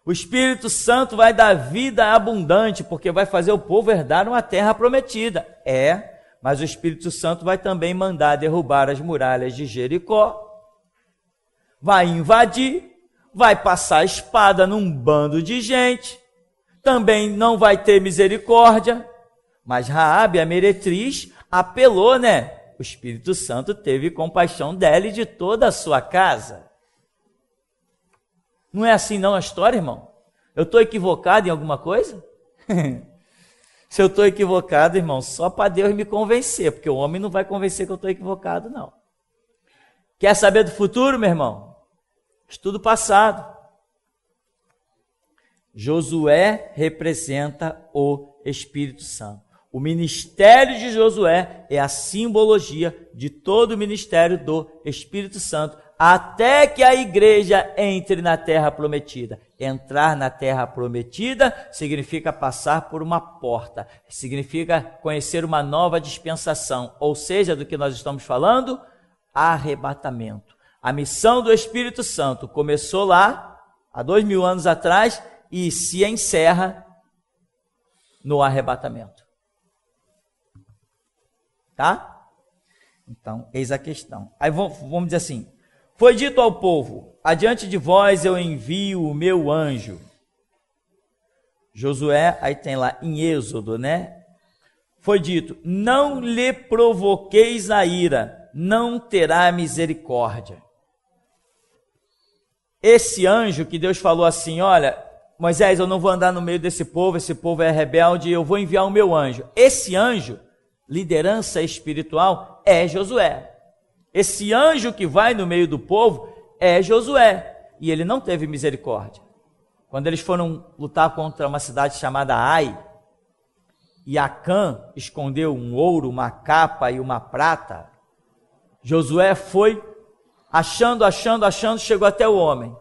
O Espírito Santo vai dar vida abundante, porque vai fazer o povo herdar uma terra prometida. Mas o Espírito Santo vai também mandar derrubar as muralhas de Jericó. Vai invadir, vai passar a espada num bando de gente. Também não vai ter misericórdia. Mas Raabe, a meretriz, apelou, né? O Espírito Santo teve compaixão dela e de toda a sua casa. Não é assim não a história, irmão? Eu estou equivocado em alguma coisa? Se eu estou equivocado, irmão, só para Deus me convencer, porque o homem não vai convencer que eu estou equivocado, não. Quer saber do futuro, meu irmão? Estudo passado. Josué representa o Espírito Santo. O ministério de Josué é a simbologia de todo o ministério do Espírito Santo, até que a igreja entre na terra prometida. Entrar na terra prometida significa passar por uma porta, significa conhecer uma nova dispensação, ou seja, do que nós estamos falando, arrebatamento. A missão do Espírito Santo começou lá, há 2000 anos atrás, e se encerra no arrebatamento. Tá? Então, eis a questão. Aí vamos dizer assim, foi dito ao povo, adiante de vós eu envio o meu anjo. Josué, aí tem lá em Êxodo, né? Foi dito, não lhe provoqueis a ira, não terá misericórdia. Esse anjo que Deus falou assim, olha, Moisés, eu não vou andar no meio desse povo, esse povo é rebelde, eu vou enviar o meu anjo. Esse anjo, liderança espiritual, é Josué. Esse anjo que vai no meio do povo é Josué. E ele não teve misericórdia. Quando eles foram lutar contra uma cidade chamada Ai, e Acã escondeu um ouro, uma capa e uma prata, Josué foi achando, chegou até o homem.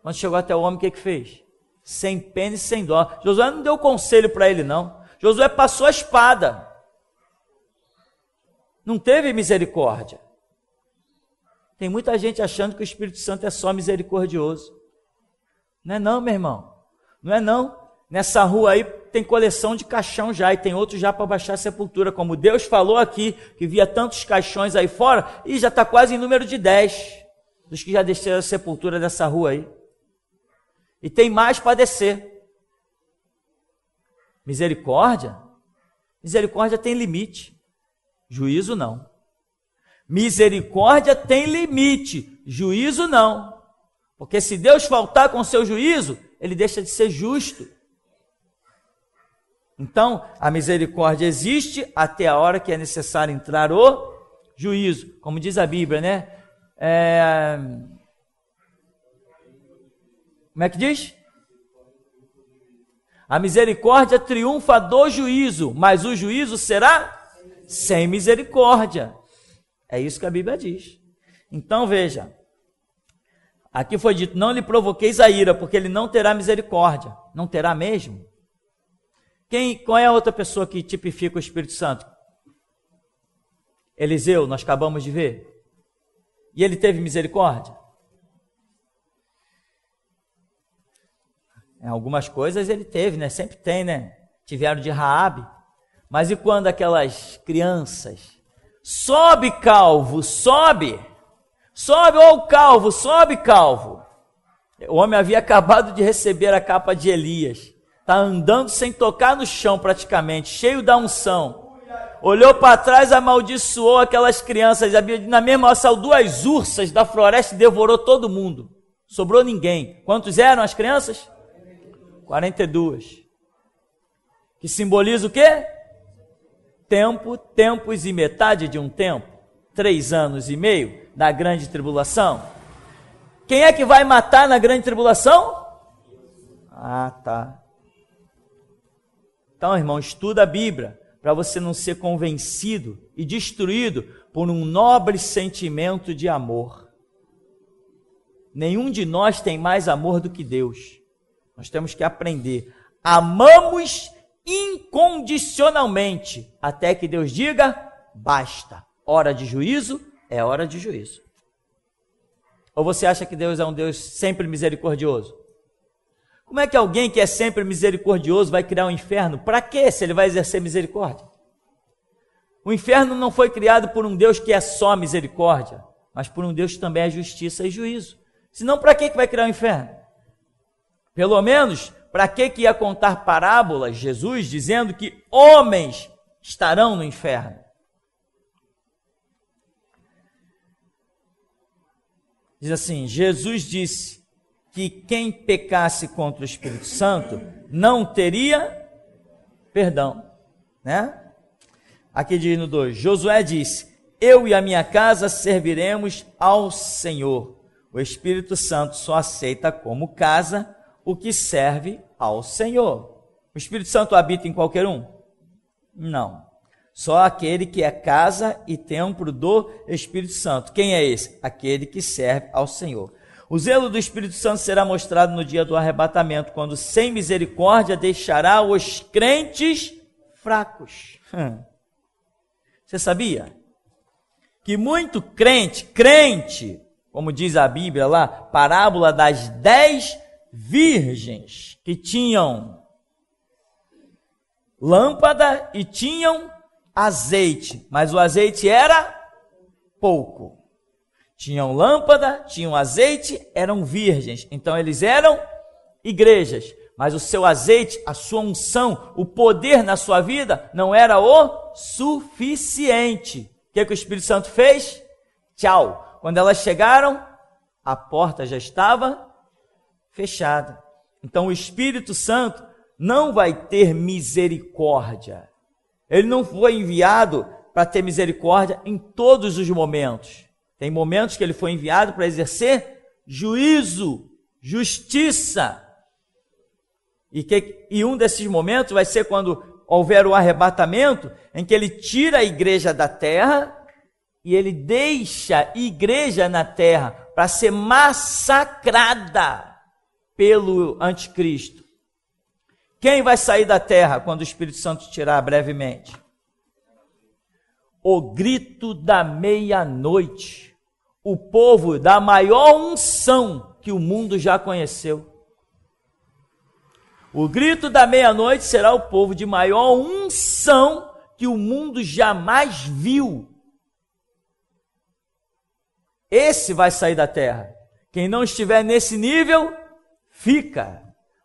Quando chegou até o homem, o que fez? Sem pena e sem dó. Josué não deu conselho para ele, não. Josué passou a espada. Não teve misericórdia. Tem muita gente achando que o Espírito Santo é só misericordioso. Não é não, meu irmão. Não é não. Nessa rua aí tem coleção de caixão já, e tem outros já para baixar a sepultura. Como Deus falou aqui, que via tantos caixões aí fora, e já está quase em número de 10 dos que já desceram a sepultura dessa rua aí. E tem mais para descer. Misericórdia? Misericórdia tem limite. Juízo não. Misericórdia tem limite. Juízo não. Porque se Deus faltar com seu juízo, ele deixa de ser justo. Então, a misericórdia existe até a hora que é necessário entrar o juízo. Como diz a Bíblia, né? Como é que diz? A misericórdia triunfa do juízo, mas o juízo será sem misericórdia. É isso que a Bíblia diz. Então veja, aqui foi dito, não lhe provoqueis a ira, porque ele não terá misericórdia. Não terá mesmo? Qual é a outra pessoa que tipifica o Espírito Santo? Eliseu, nós acabamos de ver. E ele teve misericórdia? Em algumas coisas ele teve, né? Sempre tem, né? Tiveram de Raabe. Mas e quando aquelas crianças... Sobe, calvo, sobe. Sobe, ô calvo, sobe, calvo. O homem havia acabado de receber a capa de Elias. Está andando sem tocar no chão praticamente, cheio da unção. Olhou para trás, amaldiçoou aquelas crianças. Na mesma hora saiu 2 ursas da floresta e devorou todo mundo. Sobrou ninguém. Quantos eram as crianças? 42. Que simboliza o quê? Tempo, tempos e metade de um tempo, 3 anos e meio da grande tribulação. Quem é que vai matar na grande tribulação? Ah, tá. Então, irmão, estuda a Bíblia, para você não ser convencido e destruído por um nobre sentimento de amor. Nenhum de nós tem mais amor do que Deus. Nós temos que aprender. Amamos incondicionalmente, até que Deus diga, basta. Hora de juízo é hora de juízo. Ou você acha que Deus é um Deus sempre misericordioso? Como é que alguém que é sempre misericordioso vai criar um inferno? Para quê, se ele vai exercer misericórdia? O inferno não foi criado por um Deus que é só misericórdia, mas por um Deus que também é justiça e juízo. Senão, para que vai criar um inferno? Pelo menos, para que ia contar parábolas, Jesus, dizendo que homens estarão no inferno? Diz assim, Jesus disse que quem pecasse contra o Espírito Santo não teria perdão, né? Aqui diz no 2, Josué disse, eu e a minha casa serviremos ao Senhor. O Espírito Santo só aceita como casa o que serve ao Senhor. O Espírito Santo habita em qualquer um? Não. Só aquele que é casa e templo do Espírito Santo. Quem é esse? Aquele que serve ao Senhor. O zelo do Espírito Santo será mostrado no dia do arrebatamento, quando sem misericórdia deixará os crentes fracos. Você sabia que muito crente, como diz a Bíblia lá, parábola das 10 virgens que tinham lâmpada e tinham azeite, mas o azeite era pouco. Tinham lâmpada, tinham azeite, eram virgens, então eles eram igrejas, mas o seu azeite, a sua unção, o poder na sua vida não era o suficiente. O que o Espírito Santo fez? Tchau. Quando elas chegaram, a porta já estava fechada. Então o Espírito Santo não vai ter misericórdia. Ele não foi enviado para ter misericórdia em todos os momentos. Tem momentos que ele foi enviado para exercer juízo, justiça. E um desses momentos vai ser quando houver o arrebatamento, em que ele tira a igreja da terra e ele deixa a igreja na terra para ser massacrada pelo anticristo. Quem vai sair da terra quando o Espírito Santo tirar brevemente? O grito da meia-noite. O povo da maior unção que o mundo já conheceu. O grito da meia-noite será o povo de maior unção que o mundo jamais viu. Esse vai sair da terra. Quem não estiver nesse nível,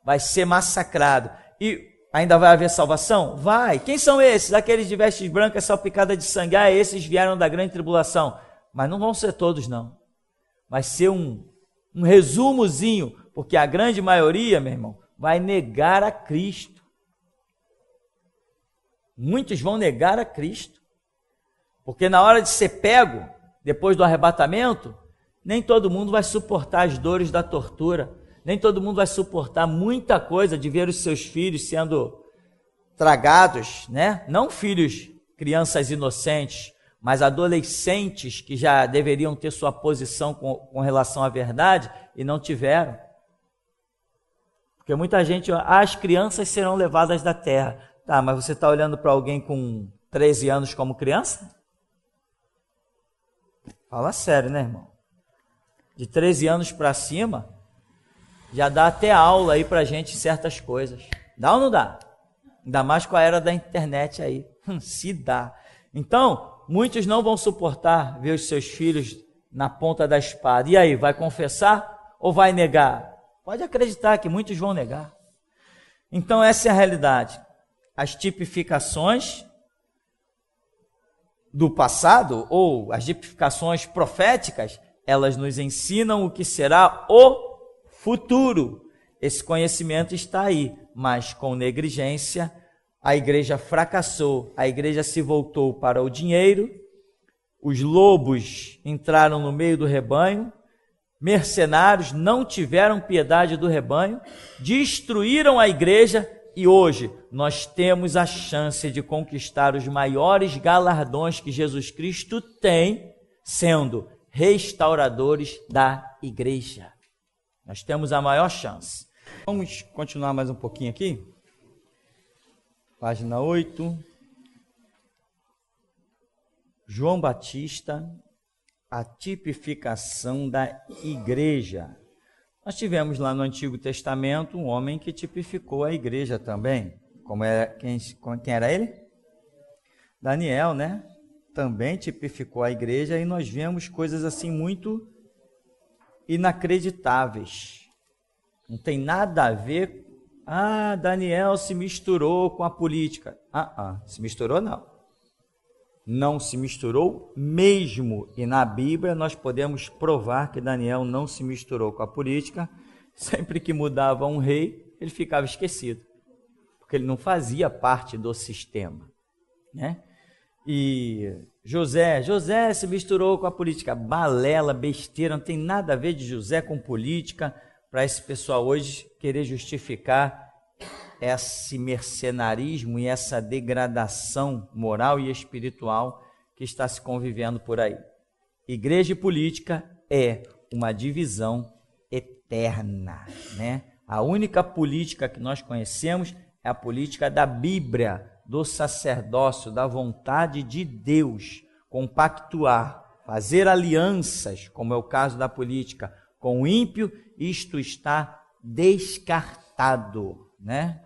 vai ser massacrado. E ainda vai haver salvação? Vai. Quem são esses? Aqueles de vestes brancas salpicadas de sangue. Esses vieram da grande tribulação. Mas não vão ser todos, não. Vai ser um resumozinho, porque a grande maioria, meu irmão, vai negar a Cristo. Muitos vão negar a Cristo. Porque na hora de ser pego, depois do arrebatamento, nem todo mundo vai suportar as dores da tortura. Nem todo mundo vai suportar muita coisa de ver os seus filhos sendo tragados, né? Não filhos, crianças inocentes, mas adolescentes que já deveriam ter sua posição com relação à verdade e não tiveram. Porque muita gente, as crianças serão levadas da terra. Tá, mas você está olhando para alguém com 13 anos como criança? Fala sério, né, irmão? De 13 anos para cima, já dá até aula aí para a gente certas coisas. Dá ou não dá? Ainda mais com a era da internet aí. Se dá. Então, muitos não vão suportar ver os seus filhos na ponta da espada. E aí, vai confessar ou vai negar? Pode acreditar que muitos vão negar. Então, essa é a realidade. As tipificações do passado, ou as tipificações proféticas, elas nos ensinam o que será o futuro. Esse conhecimento está aí, mas com negligência, a igreja fracassou, a igreja se voltou para o dinheiro, os lobos entraram no meio do rebanho, mercenários não tiveram piedade do rebanho, destruíram a igreja e hoje nós temos a chance de conquistar os maiores galardões que Jesus Cristo tem, sendo restauradores da igreja. Nós temos a maior chance. Vamos continuar mais um pouquinho aqui. Página 8. João Batista, a tipificação da igreja. Nós tivemos lá no Antigo Testamento um homem que tipificou a igreja também. Quem era ele? Daniel, né? Também tipificou a igreja e nós vemos coisas assim muito inacreditáveis. Não tem nada a ver. Daniel se misturou com a política. Se misturou não. não se misturou mesmo. E na Bíblia nós podemos provar que Daniel não se misturou com a política. Sempre que mudava um rei, ele ficava esquecido, porque ele não fazia parte do sistema, né? E José se misturou com a política. Balela, besteira, não tem nada a ver de José com política, para esse pessoal hoje querer justificar esse mercenarismo e essa degradação moral e espiritual que está se convivendo por aí. Igreja e política é uma divisão eterna, né? A única política que nós conhecemos é a política da Bíblia, do sacerdócio, da vontade de Deus, compactuar, fazer alianças, como é o caso da política, com o ímpio. Isto está descartado, né?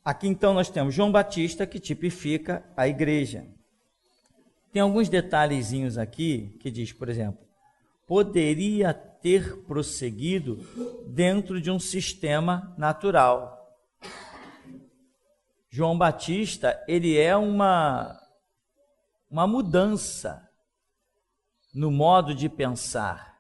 Aqui então nós temos João Batista, que tipifica a igreja. Tem alguns detalhezinhos aqui que diz, por exemplo, poderia ter prosseguido dentro de um sistema natural. João Batista, ele é uma mudança no modo de pensar.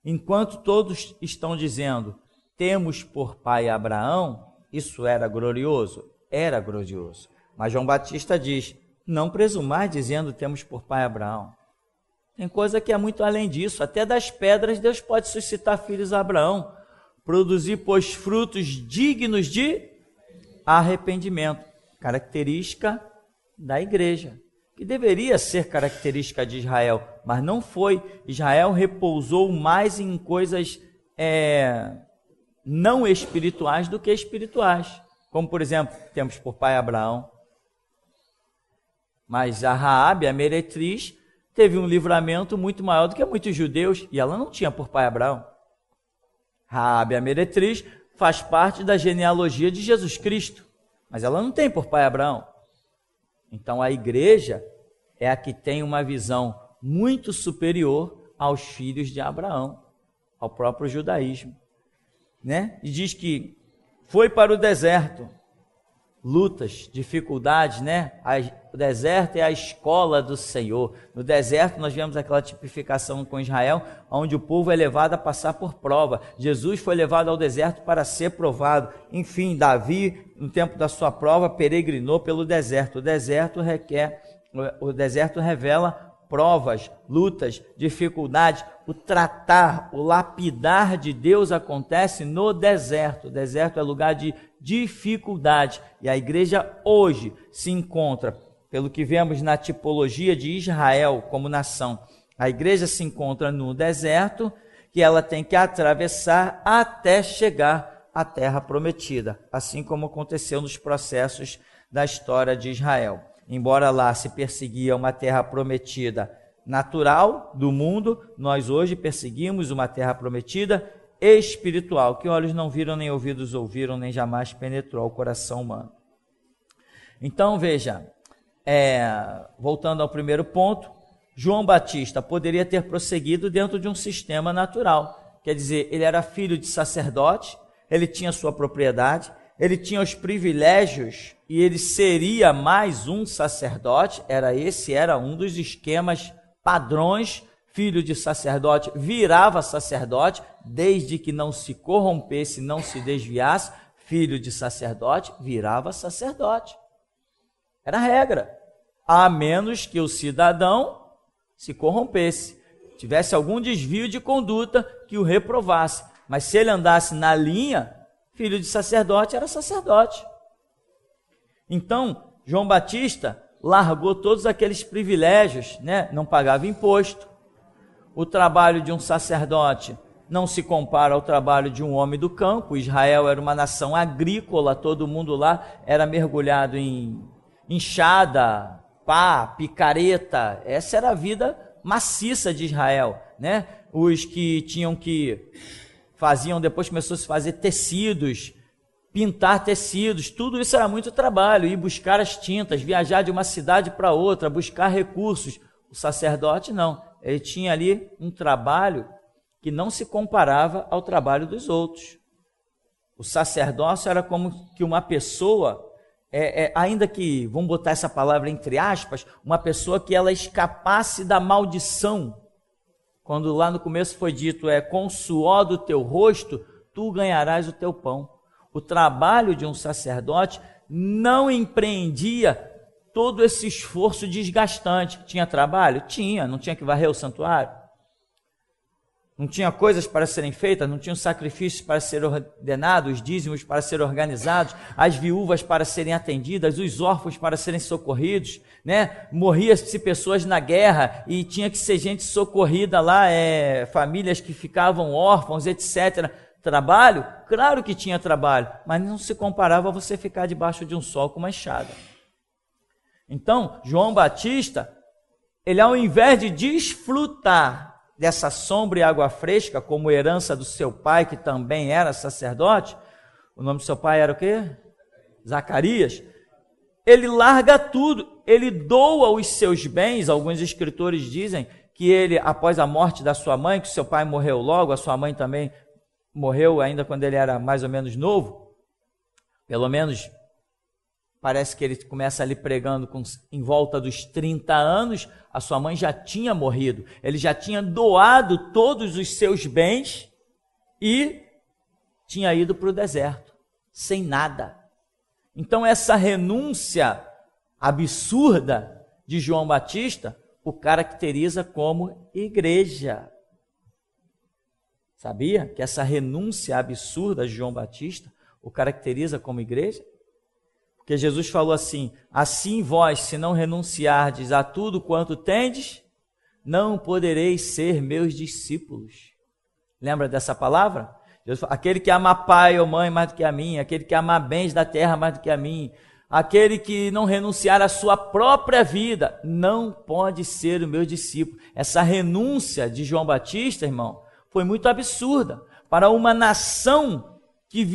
Enquanto todos estão dizendo, temos por pai Abraão, isso era glorioso? Era glorioso. Mas João Batista diz, não presumais dizendo temos por pai Abraão. Tem coisa que é muito além disso. Até das pedras Deus pode suscitar filhos a Abraão. Produzir, pois, frutos dignos de arrependimento. Característica da igreja, que deveria ser característica de Israel, mas não foi. Israel repousou mais em coisas não espirituais do que espirituais. Como, por exemplo, temos por pai Abraão. Mas a Raabe, a meretriz, teve um livramento muito maior do que muitos judeus, e ela não tinha por pai Abraão. Raabe, a meretriz, faz parte da genealogia de Jesus Cristo, mas ela não tem por pai Abraão. Então a igreja é a que tem uma visão muito superior aos filhos de Abraão, ao próprio judaísmo, né? E diz que foi para o deserto, lutas, dificuldades, né? O deserto é a escola do Senhor. No deserto nós vemos aquela tipificação com Israel, onde o povo é levado a passar por prova. Jesus foi levado ao deserto para ser provado. Enfim, Davi, no tempo da sua prova, peregrinou pelo deserto. O deserto revela provas, lutas, dificuldades. O tratar, o lapidar de Deus acontece no deserto. O deserto é lugar de dificuldade. E a igreja hoje se encontra, pelo que vemos na tipologia de Israel como nação, a igreja se encontra no deserto, que ela tem que atravessar até chegar à terra prometida, assim como aconteceu nos processos da história de Israel. Embora lá se perseguia uma terra prometida natural do mundo, nós hoje perseguimos uma terra prometida espiritual, que olhos não viram, nem ouvidos ouviram, nem jamais penetrou ao coração humano. Então veja, voltando ao primeiro ponto, João Batista poderia ter prosseguido dentro de um sistema natural, quer dizer, ele era filho de sacerdote, ele tinha sua propriedade, ele tinha os privilégios e ele seria mais um sacerdote, era um dos esquemas padrões. Filho de sacerdote virava sacerdote, desde que não se corrompesse, não se desviasse. Filho de sacerdote virava sacerdote. Era a regra, a menos que o cidadão se corrompesse, tivesse algum desvio de conduta que o reprovasse. Mas se ele andasse na linha, filho de sacerdote era sacerdote. Então, João Batista largou todos aqueles privilégios, né? Não pagava imposto. O trabalho de um sacerdote não se compara ao trabalho de um homem do campo. Israel era uma nação agrícola, todo mundo lá era mergulhado em enxada, pá, picareta. Essa era a vida maciça de Israel, né? Os que faziam, depois começou a se fazer tecidos, pintar tecidos, tudo isso era muito trabalho, ir buscar as tintas, viajar de uma cidade para outra, buscar recursos. O sacerdote não, ele tinha ali um trabalho que não se comparava ao trabalho dos outros. O sacerdócio era como que uma pessoa ainda que, vamos botar essa palavra entre aspas, uma pessoa que ela escapasse da maldição. Quando lá no começo foi dito, com o suor do teu rosto, tu ganharás o teu pão. O trabalho de um sacerdote não empreendia todo esse esforço desgastante. Tinha trabalho? Tinha. Não tinha que varrer o santuário? Não tinha coisas para serem feitas? Não tinha sacrifícios para serem ordenados, os dízimos para serem organizados, as viúvas para serem atendidas, os órfãos para serem socorridos, né? Morria-se pessoas na guerra e tinha que ser gente socorrida lá, famílias que ficavam órfãos, etc. Trabalho? Claro que tinha trabalho, mas não se comparava a você ficar debaixo de um sol com uma enxada. Então, João Batista, ele ao invés de desfrutar dessa sombra e água fresca, como herança do seu pai, que também era sacerdote, o nome do seu pai era o quê? Zacarias. Ele larga tudo, ele doa os seus bens. Alguns escritores dizem que ele, após a morte da sua mãe, que seu pai morreu logo, a sua mãe também morreu ainda quando ele era mais ou menos novo, pelo menos parece que ele começa ali pregando em volta dos 30 anos, a sua mãe já tinha morrido, ele já tinha doado todos os seus bens e tinha ido para o deserto, sem nada. Então essa renúncia absurda de João Batista o caracteriza como igreja. Sabia que essa renúncia absurda de João Batista o caracteriza como igreja? Porque Jesus falou assim, assim vós, se não renunciardes a tudo quanto tendes, não podereis ser meus discípulos. Lembra dessa palavra? Jesus falou, aquele que ama pai ou mãe mais do que a mim, aquele que ama bens da terra mais do que a mim, aquele que não renunciar à sua própria vida, não pode ser o meu discípulo. Essa renúncia de João Batista, irmão, foi muito absurda para uma nação que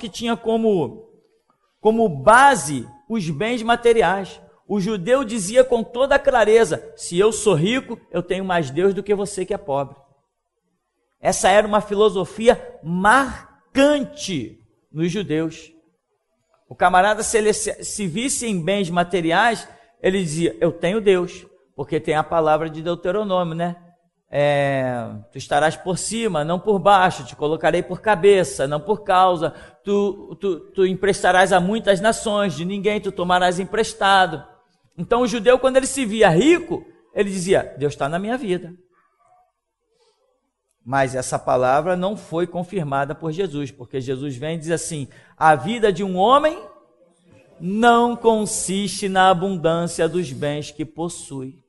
tinha como base os bens materiais. O judeu dizia com toda clareza, se eu sou rico, eu tenho mais Deus do que você que é pobre. Essa era uma filosofia marcante nos judeus. O camarada, se ele se visse em bens materiais, ele dizia, eu tenho Deus, porque tem a palavra de Deuteronômio, né? Tu estarás por cima, não por baixo, te colocarei por cabeça, não por causa, tu emprestarás a muitas nações, de ninguém tu tomarás emprestado. Então o judeu, quando ele se via rico, ele dizia, Deus está na minha vida. Mas essa palavra não foi confirmada por Jesus, porque Jesus vem e diz assim, a vida de um homem não consiste na abundância dos bens que possui.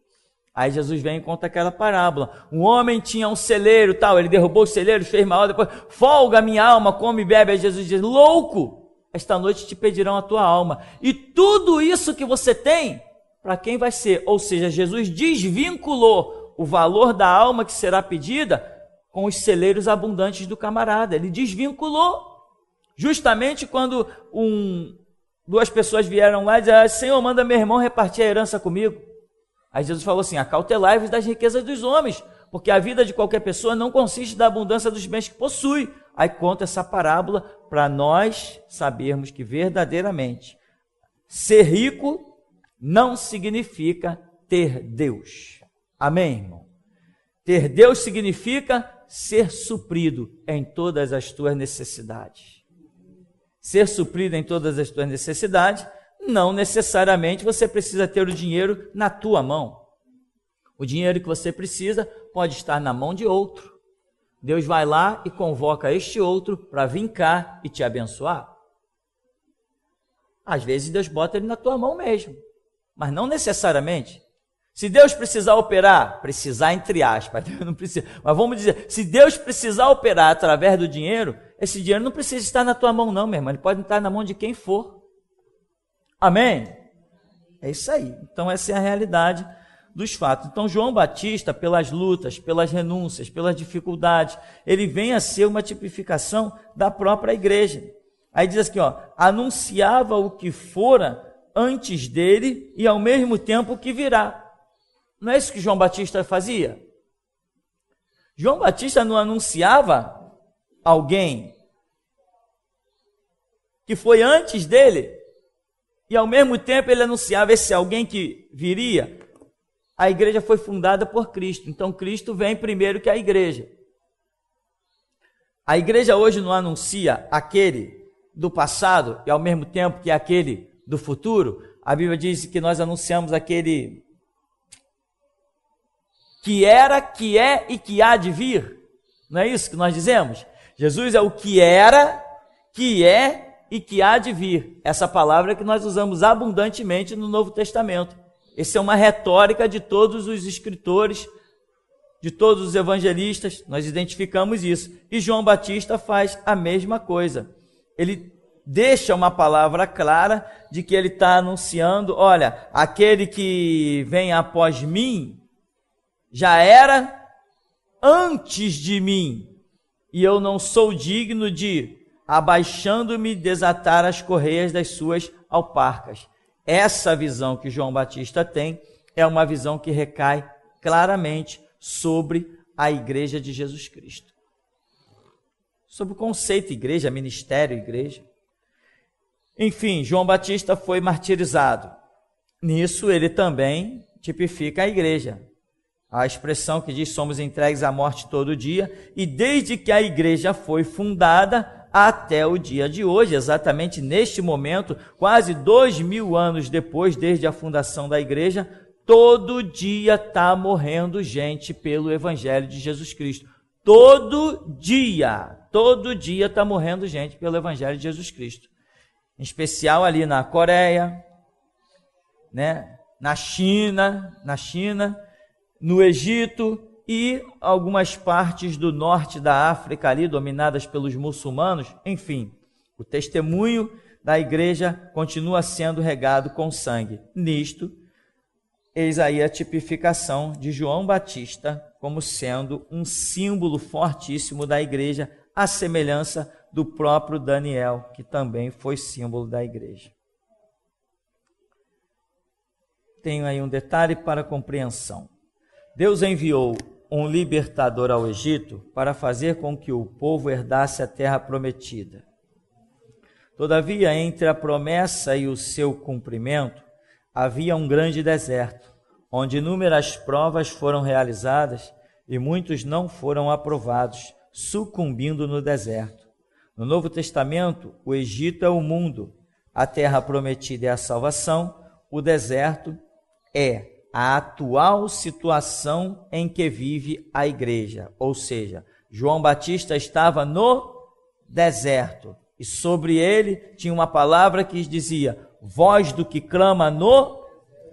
Aí Jesus vem e conta aquela parábola. Um homem tinha um celeiro, tal, ele derrubou o celeiro, fez mal, depois, folga minha alma, come e bebe. Aí Jesus diz, louco, esta noite te pedirão a tua alma. E tudo isso que você tem, para quem vai ser? Ou seja, Jesus desvinculou o valor da alma que será pedida com os celeiros abundantes do camarada. Ele desvinculou. Justamente quando duas pessoas vieram lá e disseram, Senhor, manda meu irmão repartir a herança comigo. Aí Jesus falou assim, acautelai-vos das riquezas dos homens, porque a vida de qualquer pessoa não consiste da abundância dos bens que possui. Aí conta essa parábola para nós sabermos que verdadeiramente ser rico não significa ter Deus. Amém, irmão? Ter Deus significa ser suprido em todas as tuas necessidades. Ser suprido em todas as tuas necessidades, não necessariamente você precisa ter o dinheiro na tua mão. O dinheiro que você precisa pode estar na mão de outro. Deus vai lá e convoca este outro para vir cá e te abençoar. Às vezes Deus bota ele na tua mão mesmo, mas não necessariamente. Se Deus precisar operar, precisar entre aspas, não precisa, mas vamos dizer, se Deus precisar operar através do dinheiro, esse dinheiro não precisa estar na tua mão não, meu irmão, ele pode estar na mão de quem for. Amém? É isso aí. Então essa é a realidade dos fatos. Então João Batista, pelas lutas, pelas renúncias, pelas dificuldades, ele vem a ser uma tipificação da própria igreja. Aí diz assim, anunciava o que fora antes dele e ao mesmo tempo o que virá. Não é isso que João Batista fazia? João Batista não anunciava alguém que foi antes dele, e ao mesmo tempo ele anunciava esse alguém que viria. A igreja foi fundada por Cristo, então Cristo vem primeiro que a igreja. A igreja hoje não anuncia aquele do passado e ao mesmo tempo que aquele do futuro. A Bíblia diz que nós anunciamos aquele que era, que é e que há de vir. Não é isso que nós dizemos? Jesus é o que era, que é e que há de vir. Essa palavra que nós usamos abundantemente no Novo Testamento. Essa é uma retórica de todos os escritores, de todos os evangelistas, nós identificamos isso. E João Batista faz a mesma coisa. Ele deixa uma palavra clara de que ele está anunciando, olha, aquele que vem após mim já era antes de mim, e eu não sou digno de, abaixando-me, desatar as correias das suas alparcas. Essa visão que João Batista tem é uma visão que recai claramente sobre a igreja de Jesus Cristo. Sobre o conceito igreja, ministério igreja. Enfim, João Batista foi martirizado. Nisso ele também tipifica a igreja. A expressão que diz somos entregues à morte todo dia, e desde que a igreja foi fundada até o dia de hoje, exatamente neste momento, quase 2000 anos depois, desde a fundação da igreja, todo dia está morrendo gente pelo Evangelho de Jesus Cristo. Todo dia está morrendo gente pelo Evangelho de Jesus Cristo. Em especial ali na Coreia, né? na China, no Egito e algumas partes do norte da África ali, dominadas pelos muçulmanos. Enfim, o testemunho da igreja continua sendo regado com sangue. Nisto, eis aí a tipificação de João Batista como sendo um símbolo fortíssimo da igreja, à semelhança do próprio Daniel, que também foi símbolo da igreja. Tenho aí um detalhe para compreensão. Deus enviou um libertador ao Egito para fazer com que o povo herdasse a terra prometida. Todavia, entre a promessa e o seu cumprimento, havia um grande deserto, onde inúmeras provas foram realizadas e muitos não foram aprovados, sucumbindo no deserto. No Novo Testamento, o Egito é o mundo, a terra prometida é a salvação, o deserto é a atual situação em que vive a igreja. Ou seja, João Batista estava no deserto e sobre ele tinha uma palavra que dizia: voz do que clama no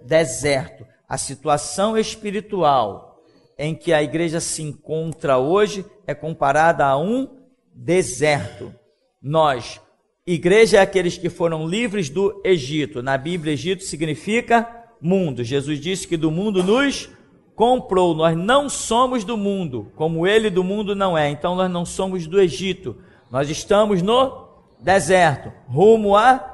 deserto. A situação espiritual em que a igreja se encontra hoje é comparada a um deserto. Nós, igreja é aqueles que foram livres do Egito. Na Bíblia, Egito significa mundo. Jesus disse que do mundo nos comprou. Nós não somos do mundo, como ele do mundo não é. Então nós não somos do Egito. Nós estamos no deserto, rumo à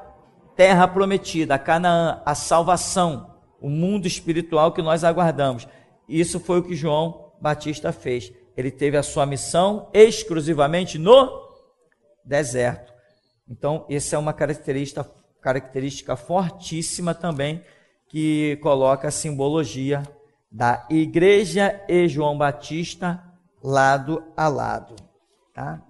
terra prometida, a Canaã, a salvação, o mundo espiritual que nós aguardamos. Isso foi o que João Batista fez. Ele teve a sua missão exclusivamente no deserto. Então, essa é uma característica fortíssima também, que coloca a simbologia da igreja e João Batista lado a lado. Tá?